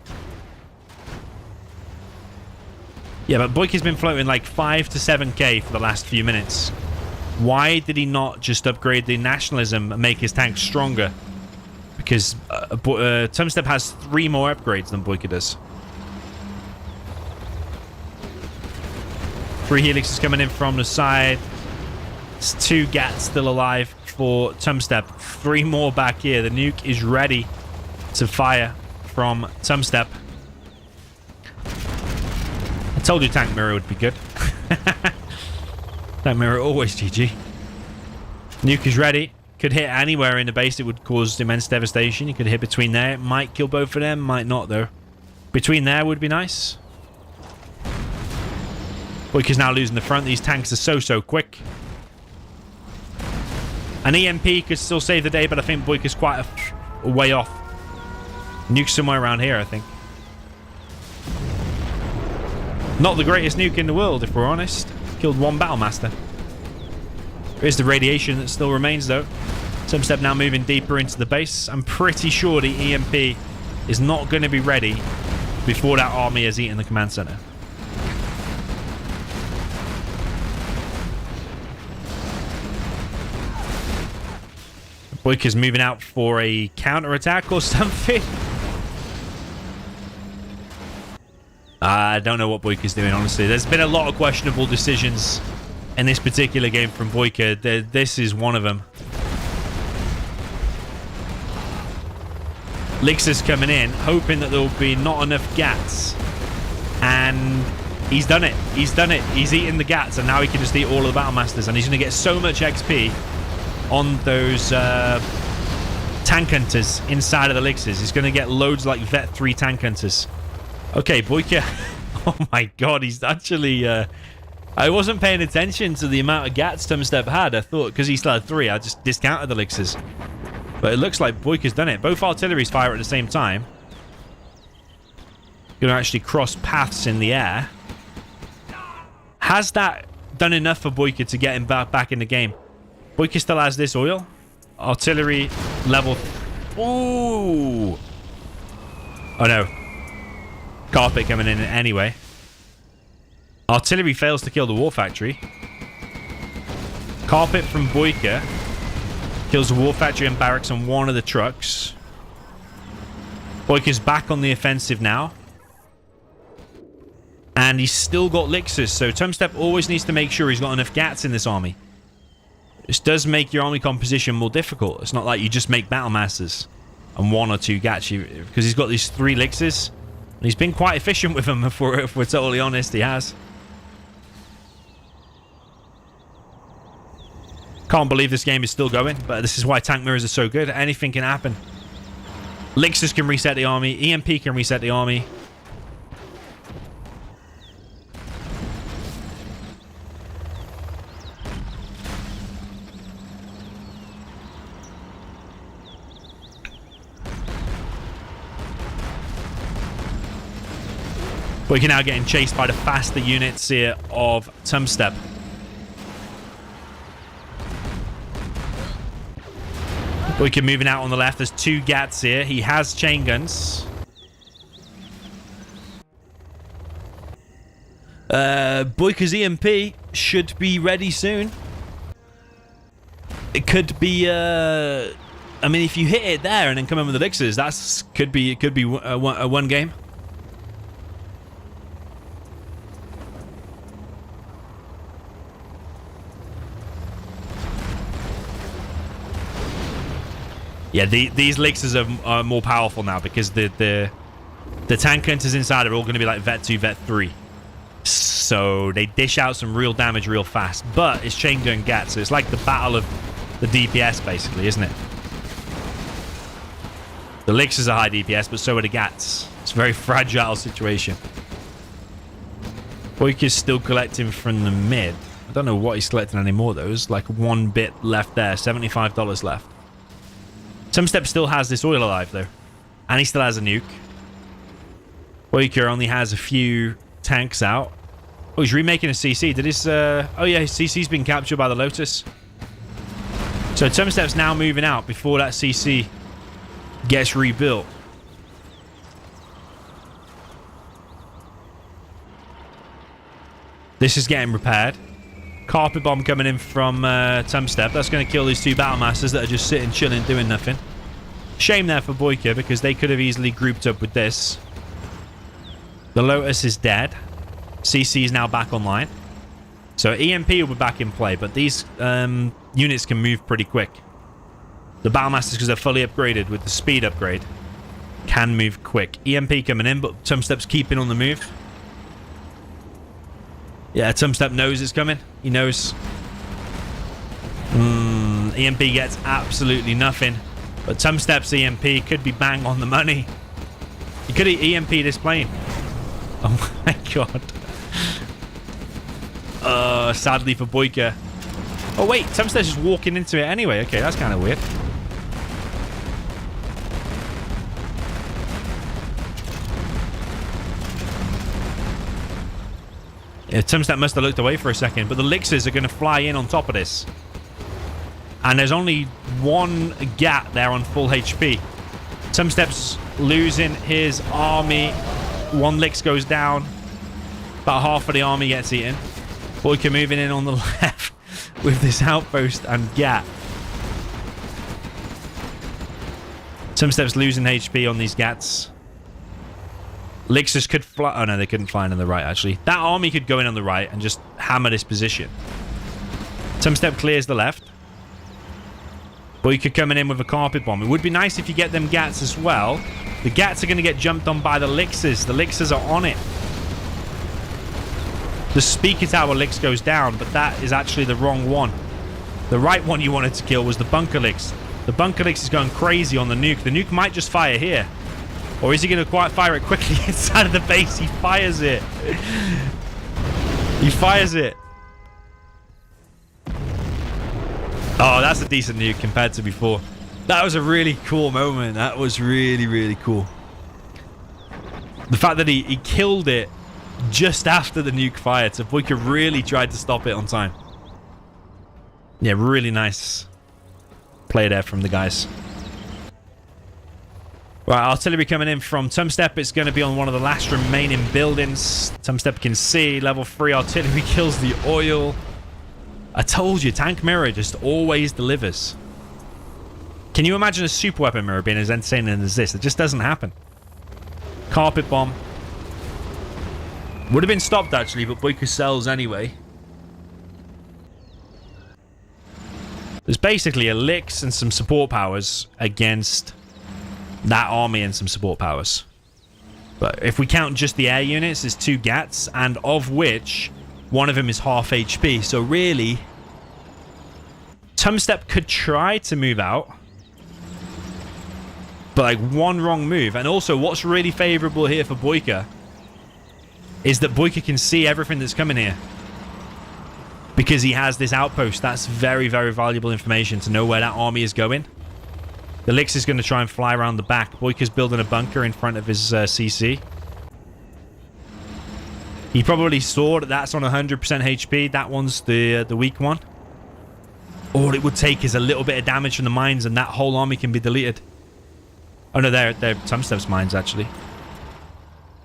[SPEAKER 1] Yeah, but BOYCAH's been floating like 5 to 7k for the last few minutes. Why did he not just upgrade the nationalism and make his tank stronger? Because TUMSTEP has 3 more upgrades than BOYCAH does. 3 heliixes coming in from the side. There's 2 GATs still alive for TUMSTEP. 3 more back here. The nuke is ready to fire from TUMSTEP. I told you tank mirror would be good. Tank mirror always GG. Nuke is ready. Could hit anywhere in the base. It would cause immense devastation. You could hit between there. It might kill both of them. Might not, though. Between there would be nice. BOYCAH's now losing the front. These tanks are so quick. An EMP could still save the day, but I think BOYCAH's quite a way off. Nuke somewhere around here, I think. Not the greatest nuke in the world, if we're honest. Killed one Battlemaster. There is the radiation that still remains, though. TUMSTEP now moving deeper into the base. I'm pretty sure the EMP is not going to be ready before that army has eaten the command center. BOYCAH's moving out for a counter-attack or something. I don't know what BOYCAH's doing, honestly. There's been a lot of questionable decisions in this particular game from BOYCAH. This is one of them. Lixus coming in, hoping that there will be not enough GATs. And he's done it. He's done it. He's eaten the GATs, and now he can just eat all of the Battlemasters. And he's going to get so much XP on those tank hunters inside of the Lixus. He's going to get loads like Vet 3 tank hunters. Okay, BOYCAH. Oh my god, he's actually... I wasn't paying attention to the amount of GATs TUMSTEP had. I thought, because he still had 3, I just discounted the Lixus. But it looks like BOYCAH's done it. Both artilleries fire at the same time. Going to actually cross paths in the air. Has that done enough for BOYCAH to get him back in the game? BOYCAH still has this oil. Artillery level... Ooh! Oh no. Carpet coming in anyway. Artillery fails to kill the war factory. Carpet from BOYCAH kills the war factory and barracks on one of the trucks. BOYCAH's back on the offensive now. And he's still got Lixus, so TUMSTEP always needs to make sure he's got enough GATs in this army. This does make your army composition more difficult. It's not like you just make Battlemasters and 1 or 2 GATs, because he's got these 3 Lixus. And he's been quite efficient with them, if we're totally honest. He has. Can't believe this game is still going, but this is why tank mirrors are so good. Anything can happen. Lixus can reset the army. EMP can reset the army. We're now getting chased by the faster units here of TUMSTEP. BOYCAH moving out on the left. There's 2 GATs here. He has chain guns. BOYCAH's EMP should be ready soon. It could be... I mean, if you hit it there and then come in with the Lixers, that's could be a one game. Yeah, these Lixers are more powerful now, because the tank hunters inside are all going to be like Vet 2, Vet 3. So they dish out some real damage real fast. But it's chain gun GAT, so it's like the battle of the DPS, basically, isn't it? The Lixers are high DPS, but so are the GATs. It's a very fragile situation. BOYCAH's still collecting from the mid. I don't know what he's collecting anymore, though. There's like 1 bit left there. $75 left. TUMSTEP still has this oil alive, though. And he still has a nuke. BOYCAH only has a few tanks out. Oh, he's remaking a CC. Did his... Oh, yeah, his CC's been captured by the Lotus. So TUMSTEP's now moving out before that CC gets rebuilt. This is getting repaired. Carpet bomb coming in from TUMSTEP. That's going to kill these 2 Battlemasters that are just sitting, chilling, doing nothing. Shame there for BOYCAH, because they could have easily grouped up with this. The Lotus is dead. CC is now back online. So EMP will be back in play, but these units can move pretty quick. The Battlemasters, because they're fully upgraded with the speed upgrade, can move quick. EMP coming in, but TUMSTEP's keeping on the move. Yeah, TUMSTEP knows it's coming. He knows. EMP gets absolutely nothing. But TUMSTEP's EMP could be bang on the money. He could have EMP this plane. Oh my god. Sadly for BOYCAH. Oh wait, TUMSTEP's just walking into it anyway. Okay, that's kind of weird. Yeah, TUMSTEP must have looked away for a second, but the Lixers are going to fly in on top of this. And there's only one GAT there on full HP. TUMSTEP's losing his army. One Lix goes down. About half of the army gets eaten. BOYCAH moving in on the left with this outpost and GAT. TUMSTEP's losing HP on these GATs. Lixers could fly. Oh no, they couldn't fly in on the right actually. That army could go in on the right and just hammer this position. TUMSTEP clears the left. BOYCAH coming in with a carpet bomb. It would be nice if you get them GATs as well. The GATs are going to get jumped on by the Lixers. The Lixers are on it. The speaker tower Lix goes down, but that is actually the wrong one. The right one you wanted to kill was the bunker Lix. The bunker Lix is going crazy on the nuke. The nuke might just fire here. Or is he going to quite fire it quickly inside of the base? He fires it. He fires it. Oh, that's a decent nuke compared to before. That was a really cool moment. That was really, really cool. The fact that he killed it just after the nuke fired. So BOYCAH really tried to stop it on time. Yeah, really nice play there from the guys. Right, artillery coming in from TUMSTEP. It's going to be on one of the last remaining buildings. TUMSTEP can see level 3 artillery kills the oil. I told you, tank mirror just always delivers. Can you imagine a super weapon mirror being as entertaining as this? It just doesn't happen. Carpet bomb. Would have been stopped actually, but BOYCAH sells anyway. There's basically a Lix and some support powers against that army and some support powers. But if we count just the air units, there's 2 GATs, and of which one of them is half HP. So really, TUMSTEP could try to move out. But like one wrong move. And also what's really favorable here for BOYCAH is that BOYCAH can see everything that's coming here. Because he has this outpost. That's very, very valuable information to know where that army is going. The Lix is going to try and fly around the back. BOYCAH's building a bunker in front of his CC. He probably saw that that's on 100% HP. That one's the weak one. All it would take is a little bit of damage from the mines and that whole army can be deleted. Oh no, they're TUMSTEP's mines actually.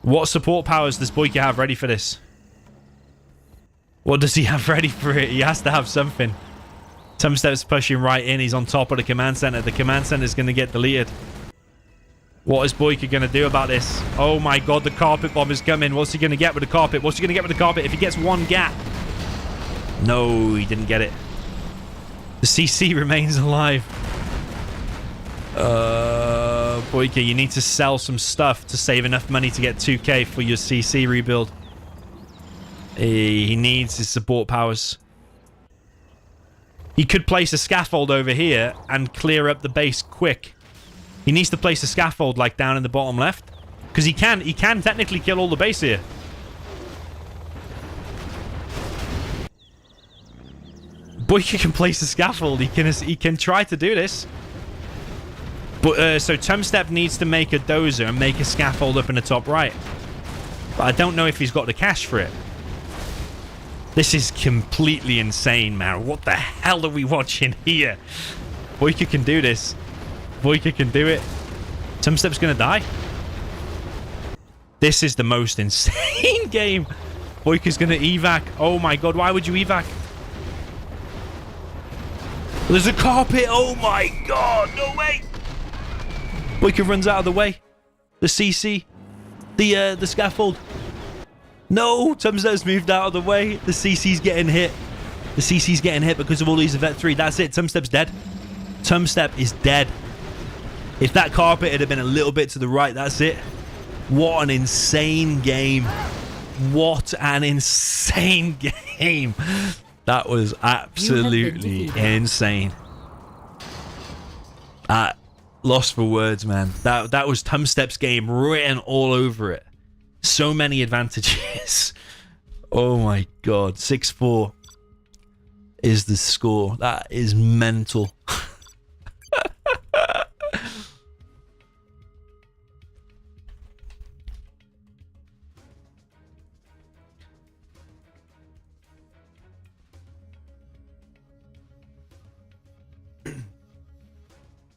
[SPEAKER 1] What support powers does BOYCAH have ready for this? What does he have ready for it? He has to have something. TUMSTEP's pushing right in. He's on top of the command center. The command center is going to get deleted. What is BOYCAH going to do about this? Oh my god, the carpet bomb is coming. What's he going to get with the carpet? What's he going to get with the carpet? If he gets one GAT. No, he didn't get it. The CC remains alive. BOYCAH, you need to sell some stuff to save enough money to get 2k for your CC rebuild. He needs his support powers. He could place a scaffold over here and clear up the base quick. He needs to place a scaffold like down in the bottom left. Because he can technically kill all the base here. BOYCAH can place a scaffold. He can try to do this. But so TUMSTEP needs to make a dozer and make a scaffold up in the top right. But I don't know if he's got the cash for it. This is completely insane, man. What the hell are we watching here? BOYCAH can do this. BOYCAH can do it. TUMSTEP's gonna die. This is the most insane game. BOYCAH's gonna evac. Oh my god, why would you evac? There's a carpet. Oh my god, no way. BOYCAH runs out of the way. The CC. The scaffold. No, TUMSTEP's moved out of the way. The CC's getting hit. The CC's getting hit because of all these Vet 3. That's it. TUMSTEP's dead. TUMSTEP is dead. If that carpet had been a little bit to the right, that's it. What an insane game. What an insane game. That was absolutely insane. Lost for words, man. That was TUMSTEP's game written all over it. So many advantages. Oh my god. 6-4 is the score. That is mental.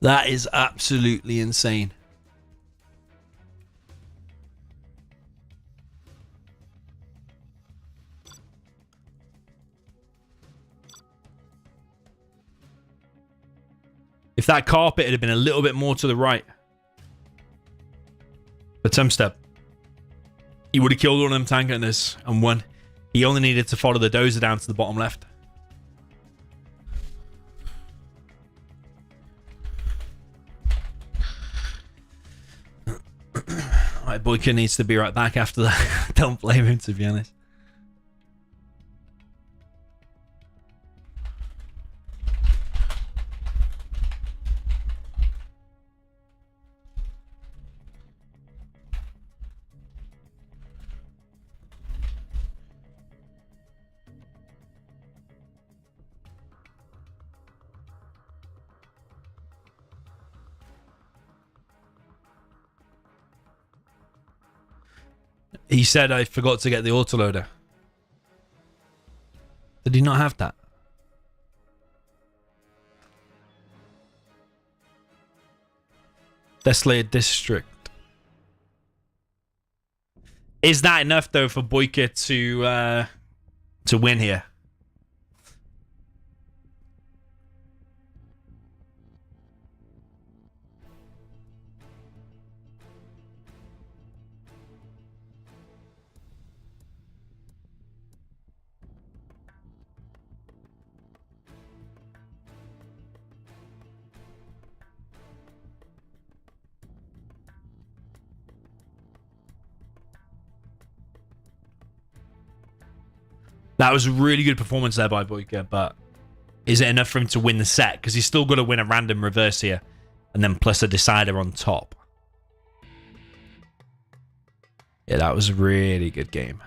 [SPEAKER 1] That is absolutely insane. If that carpet had been a little bit more to the right, the TUMSTEP, he would have killed one of them tank hunters and won. He only needed to follow the dozer down to the bottom left. Alright, BOYCAH needs to be right back after that. Don't blame him, to be honest. He said I forgot to get the autoloader. Did he not have that? Desolated district. Is that enough though for BOYCAH to win here? That was a really good performance there by BOYCAH, but is it enough for him to win the set? Because he's still got to win a random reverse here, and then plus a decider on top. Yeah, that was a really good game.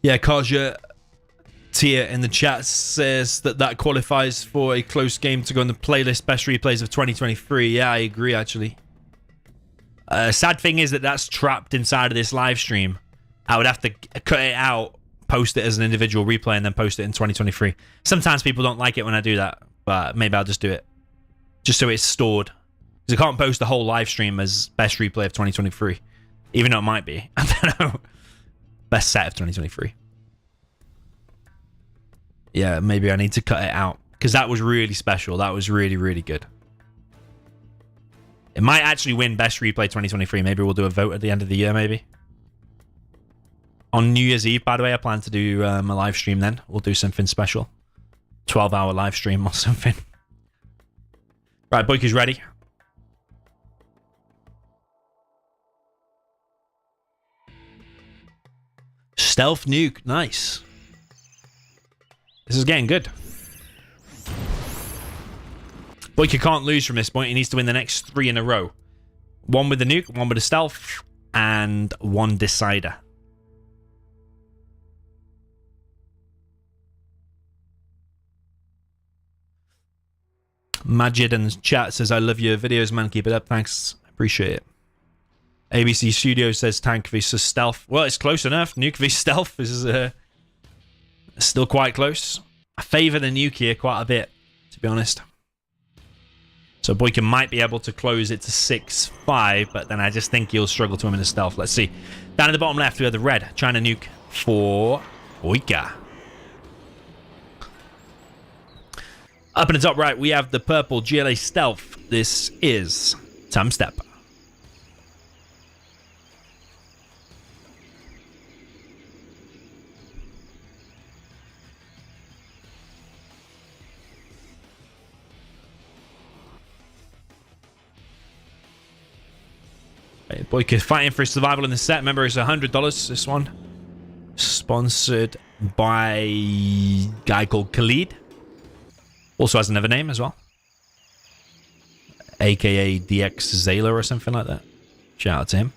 [SPEAKER 1] Yeah, Kaja Tia in the chat says that qualifies for a close game to go on the playlist best replays of 2023. Yeah, I agree, actually. Sad thing is that that's trapped inside of this live stream. I would have to cut it out, post it as an individual replay, and then post it in 2023. Sometimes people don't like it when I do that, but maybe I'll just do it. Just so it's stored. Because I can't post the whole live stream as best replay of 2023. Even though it might be. I don't know. Best set of 2023. Yeah, maybe I need to cut it out. Because that was really special. That was really, really good. It might actually win best replay 2023. Maybe we'll do a vote at the end of the year, maybe. On New Year's Eve, by the way, I plan to do a live stream then. We'll do something special. 12-hour live stream or something. Right, BOYCAH's ready. Stealth nuke, nice. This is getting good. BOYCAH can't lose from this point. He needs to win the next 3 in a row. One with the nuke, one with the stealth, and one decider. Majid in the chat says, I love your videos, man. Keep it up. Thanks. Appreciate it. ABC Studio says tank vs stealth. Well, it's close enough. Nuke vs stealth is still quite close. I favour the nuke here quite a bit, to be honest. So BOYCAH might be able to close it to 6-5, but then I just think he'll struggle to win in the stealth. Let's see. Down at the bottom left, we have the red. Trying to nuke for BOYCAH. Up in the top right, we have the purple GLA Stealth. This is TUMSTEP. BOYCAH fighting for survival in the set. Remember, it's $100, this one. Sponsored by a guy called Khalid. Also has another name as well. AKA DX Zayla or something like that. Shout out to him.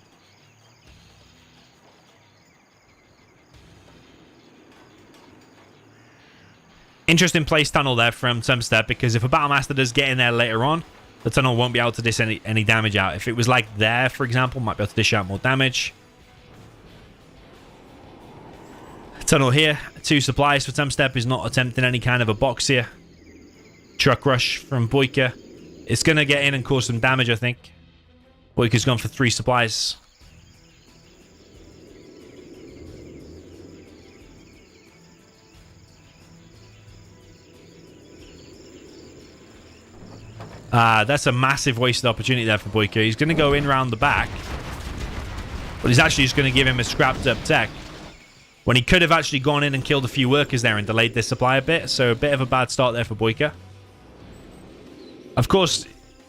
[SPEAKER 1] Interesting place tunnel there from TUMSTEP, because if a Battlemaster does get in there later on, the tunnel won't be able to dish any damage out. If it was like there, for example, might be able to dish out more damage. Tunnel here. 2 supplies for TUMSTEP. Is not attempting any kind of a box here. Truck rush from BOYCAH. It's going to get in and cause some damage, I think. BOYCAH's gone for 3 supplies. That's a massive wasted opportunity there for BOYCAH. He's going to go in round the back. But he's actually just going to give him a scrapped up tech. When he could have actually gone in and killed a few workers there and delayed this supply a bit. So a bit of a bad start there for BOYCAH. Of course,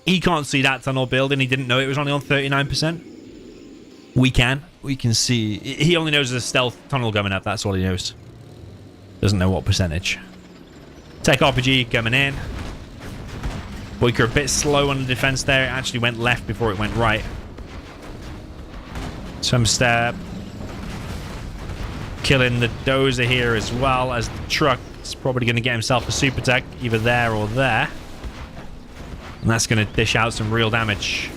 [SPEAKER 1] he can't see that tunnel build and he didn't know it was only on 39%. We can. We can see. He only knows there's a stealth tunnel coming up. That's all he knows. Doesn't know what percentage. Tech RPG coming in. BOYCAH a bit slow on the defense there. It actually went left before it went right. TUMSTEP killing the dozer here as well, as the truck is probably going to get himself a super tech either there or there. And that's going to dish out some real damage.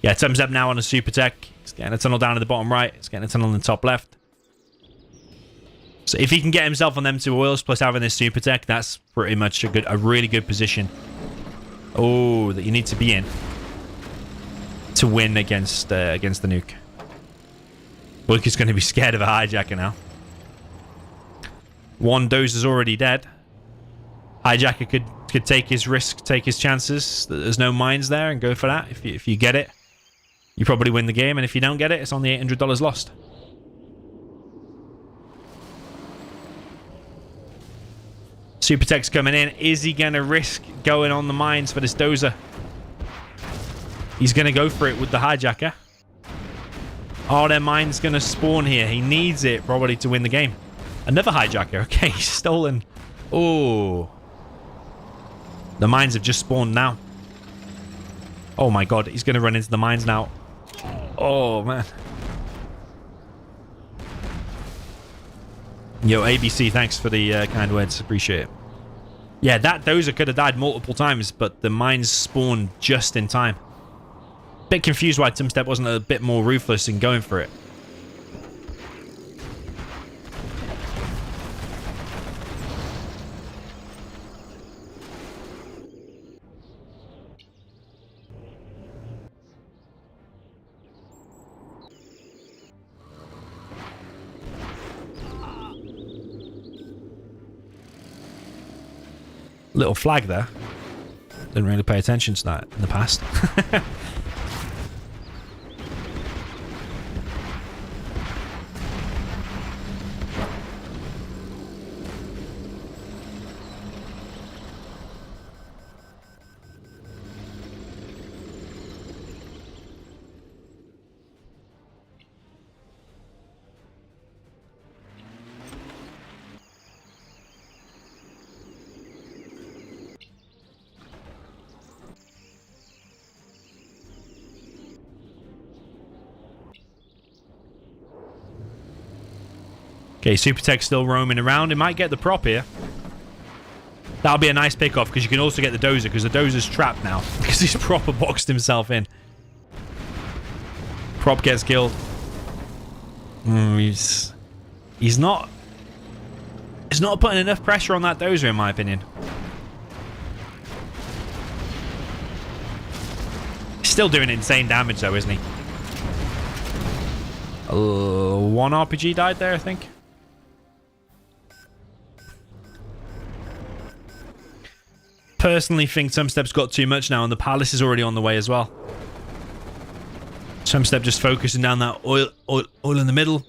[SPEAKER 1] Yeah, TUMSTEP now on a super tech. It's getting a tunnel down in the bottom right. It's getting a tunnel in the top left. So if he can get himself on them 2 oils plus having this super tech, that's pretty much a really good position. Oh, that you need to be in to win against the nuke. BOYCAH's going to be scared of a hijacker now. 1 dozer's already dead. Hijacker could take his risk, take his chances. There's no mines there, and go for that. If you get it, you probably win the game, and if you don't get it, it's only $800 lost. Super tech's coming in. Is he going to risk going on the mines for this dozer? He's going to go for it with the hijacker. Oh, their mine's going to spawn here. He needs it probably to win the game. Another hijacker. Okay, he's stolen. Oh. The mines have just spawned now. Oh my god, he's going to run into the mines now. Oh, man. Yo, ABC, thanks for the kind words. Appreciate it. Yeah, that dozer could have died multiple times, but the mines spawned just in time. Bit confused why TUMSTEP wasn't a bit more ruthless in going for it. Little flag there. Didn't really pay attention to that in the past. Okay, Super Tech's still roaming around. It might get the prop here. That'll be a nice pick-off, because you can also get the dozer, because the dozer's trapped now. Because he's proper boxed himself in. Prop gets killed. He's not putting enough pressure on that dozer, in my opinion. He's still doing insane damage, though, isn't he? 1 RPG died there, I think. personally think TUMSTEP's got too much now, and the palace is already on the way as well. TUMSTEP just focusing down that oil in the middle.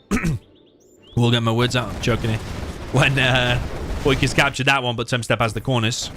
[SPEAKER 1] We'll get my words out. I'm joking here. When BOYCAH's captured that one, but TUMSTEP has the corners.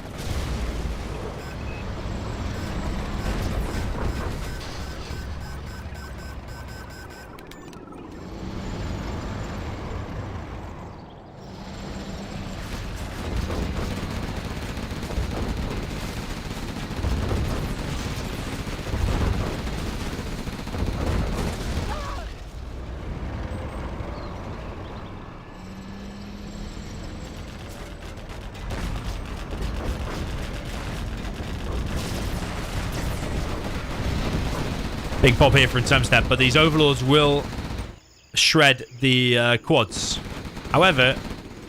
[SPEAKER 1] Big pop here from TUMSTEP, but these overlords will shred the quads. However,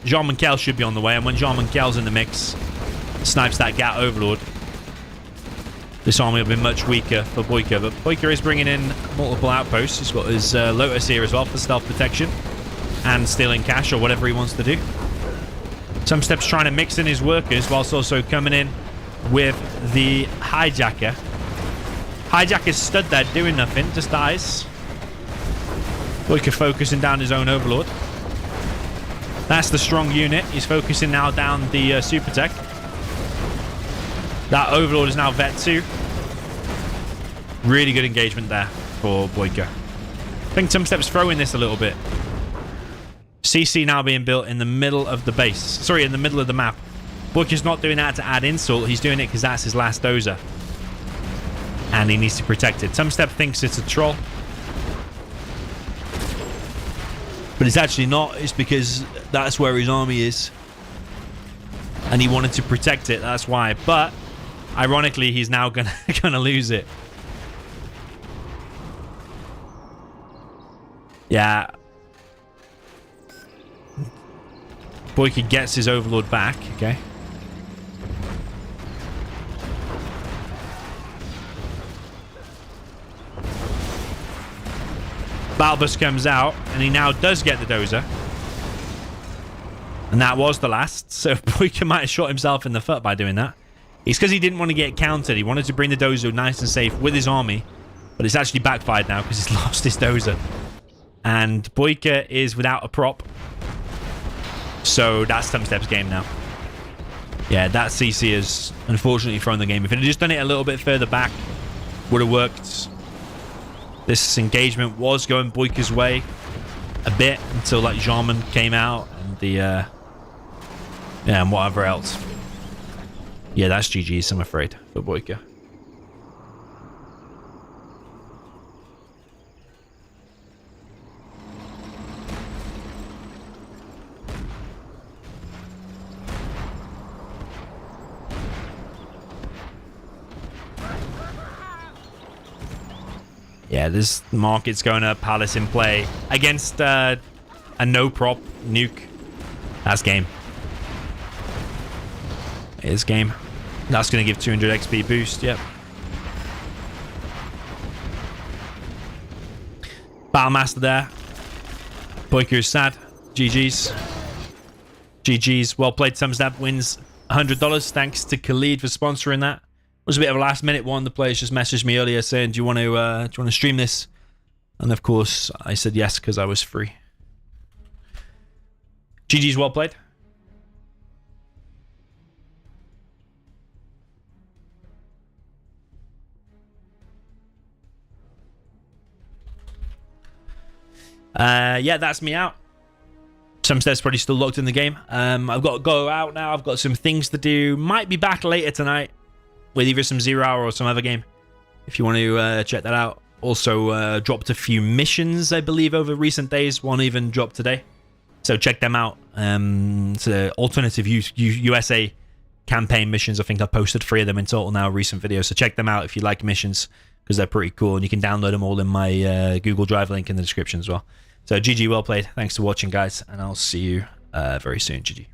[SPEAKER 1] Jean Monkel should be on the way, and when Jean Monkel's in the mix, snipes that Gat overlord, this army will be much weaker for BOYCAH. But BOYCAH is bringing in multiple outposts. He's got his Lotus here as well for stealth protection and stealing cash or whatever he wants to do. TUMSTEP's trying to mix in his workers whilst also coming in with the hijacker. Hijacker's stood there doing nothing, just dies. BOYCAH focusing down his own overlord. That's the strong unit. He's focusing now down the super tech. That overlord is now vet 2. Really good engagement there for BOYCAH. I think TUMSTEP's throwing this a little bit. CC now being built in the middle of the base. Sorry, in the middle of the map. BOYCAH's not doing that to add insult. He's doing it because that's his last dozer. And he needs to protect it. TUMSTEP thinks it's a troll. But it's actually not. It's because that's where his army is. And he wanted to protect it. That's why. But, ironically, he's now gonna lose it. Yeah. BOYCAH gets his overlord back. Okay. Balbus comes out, and he now does get the dozer. And that was the last. So BOYCAH might have shot himself in the foot by doing that. It's because he didn't want to get countered. He wanted to bring the dozer nice and safe with his army. But it's actually backfired now because he's lost his dozer. And BOYCAH is without a prop. So that's TUMSTEP's game now. Yeah, that CC has unfortunately thrown the game. If it had just done it a little bit further back, would have worked. This engagement was going BOYCAH's way a bit until like Jarman came out and the yeah, and whatever else. Yeah, that's GG's, I'm afraid, for BOYCAH. Yeah, this market's going up, Palace in play against a no-prop nuke. That's game. It is game. That's going to give 200 XP boost, yep. Battlemaster there. BOYCAH is sad. GG's. GG's. Well played. TUMSTEP wins $100. Thanks to Khalid for sponsoring that. It was a bit of a last minute one. The players just messaged me earlier saying, do you want to stream this? And of course, I said yes because I was free. GG's, well played. Yeah, that's me out. TUMSTEP's probably still locked in the game. I've got to go out now. I've got some things to do. Might be back later tonight with either some 0 Hour or some other game, if you want to check that out. Also dropped a few missions, I believe, over recent days. One even dropped today, so check them out. It's an alternative USA campaign missions. I think I posted 3 of them in total now, recent videos, so check them out if you like missions, because they're pretty cool, and you can download them all in my Google Drive link in the description as well. So GG, well played. Thanks for watching, guys, and I'll see you very soon. GG.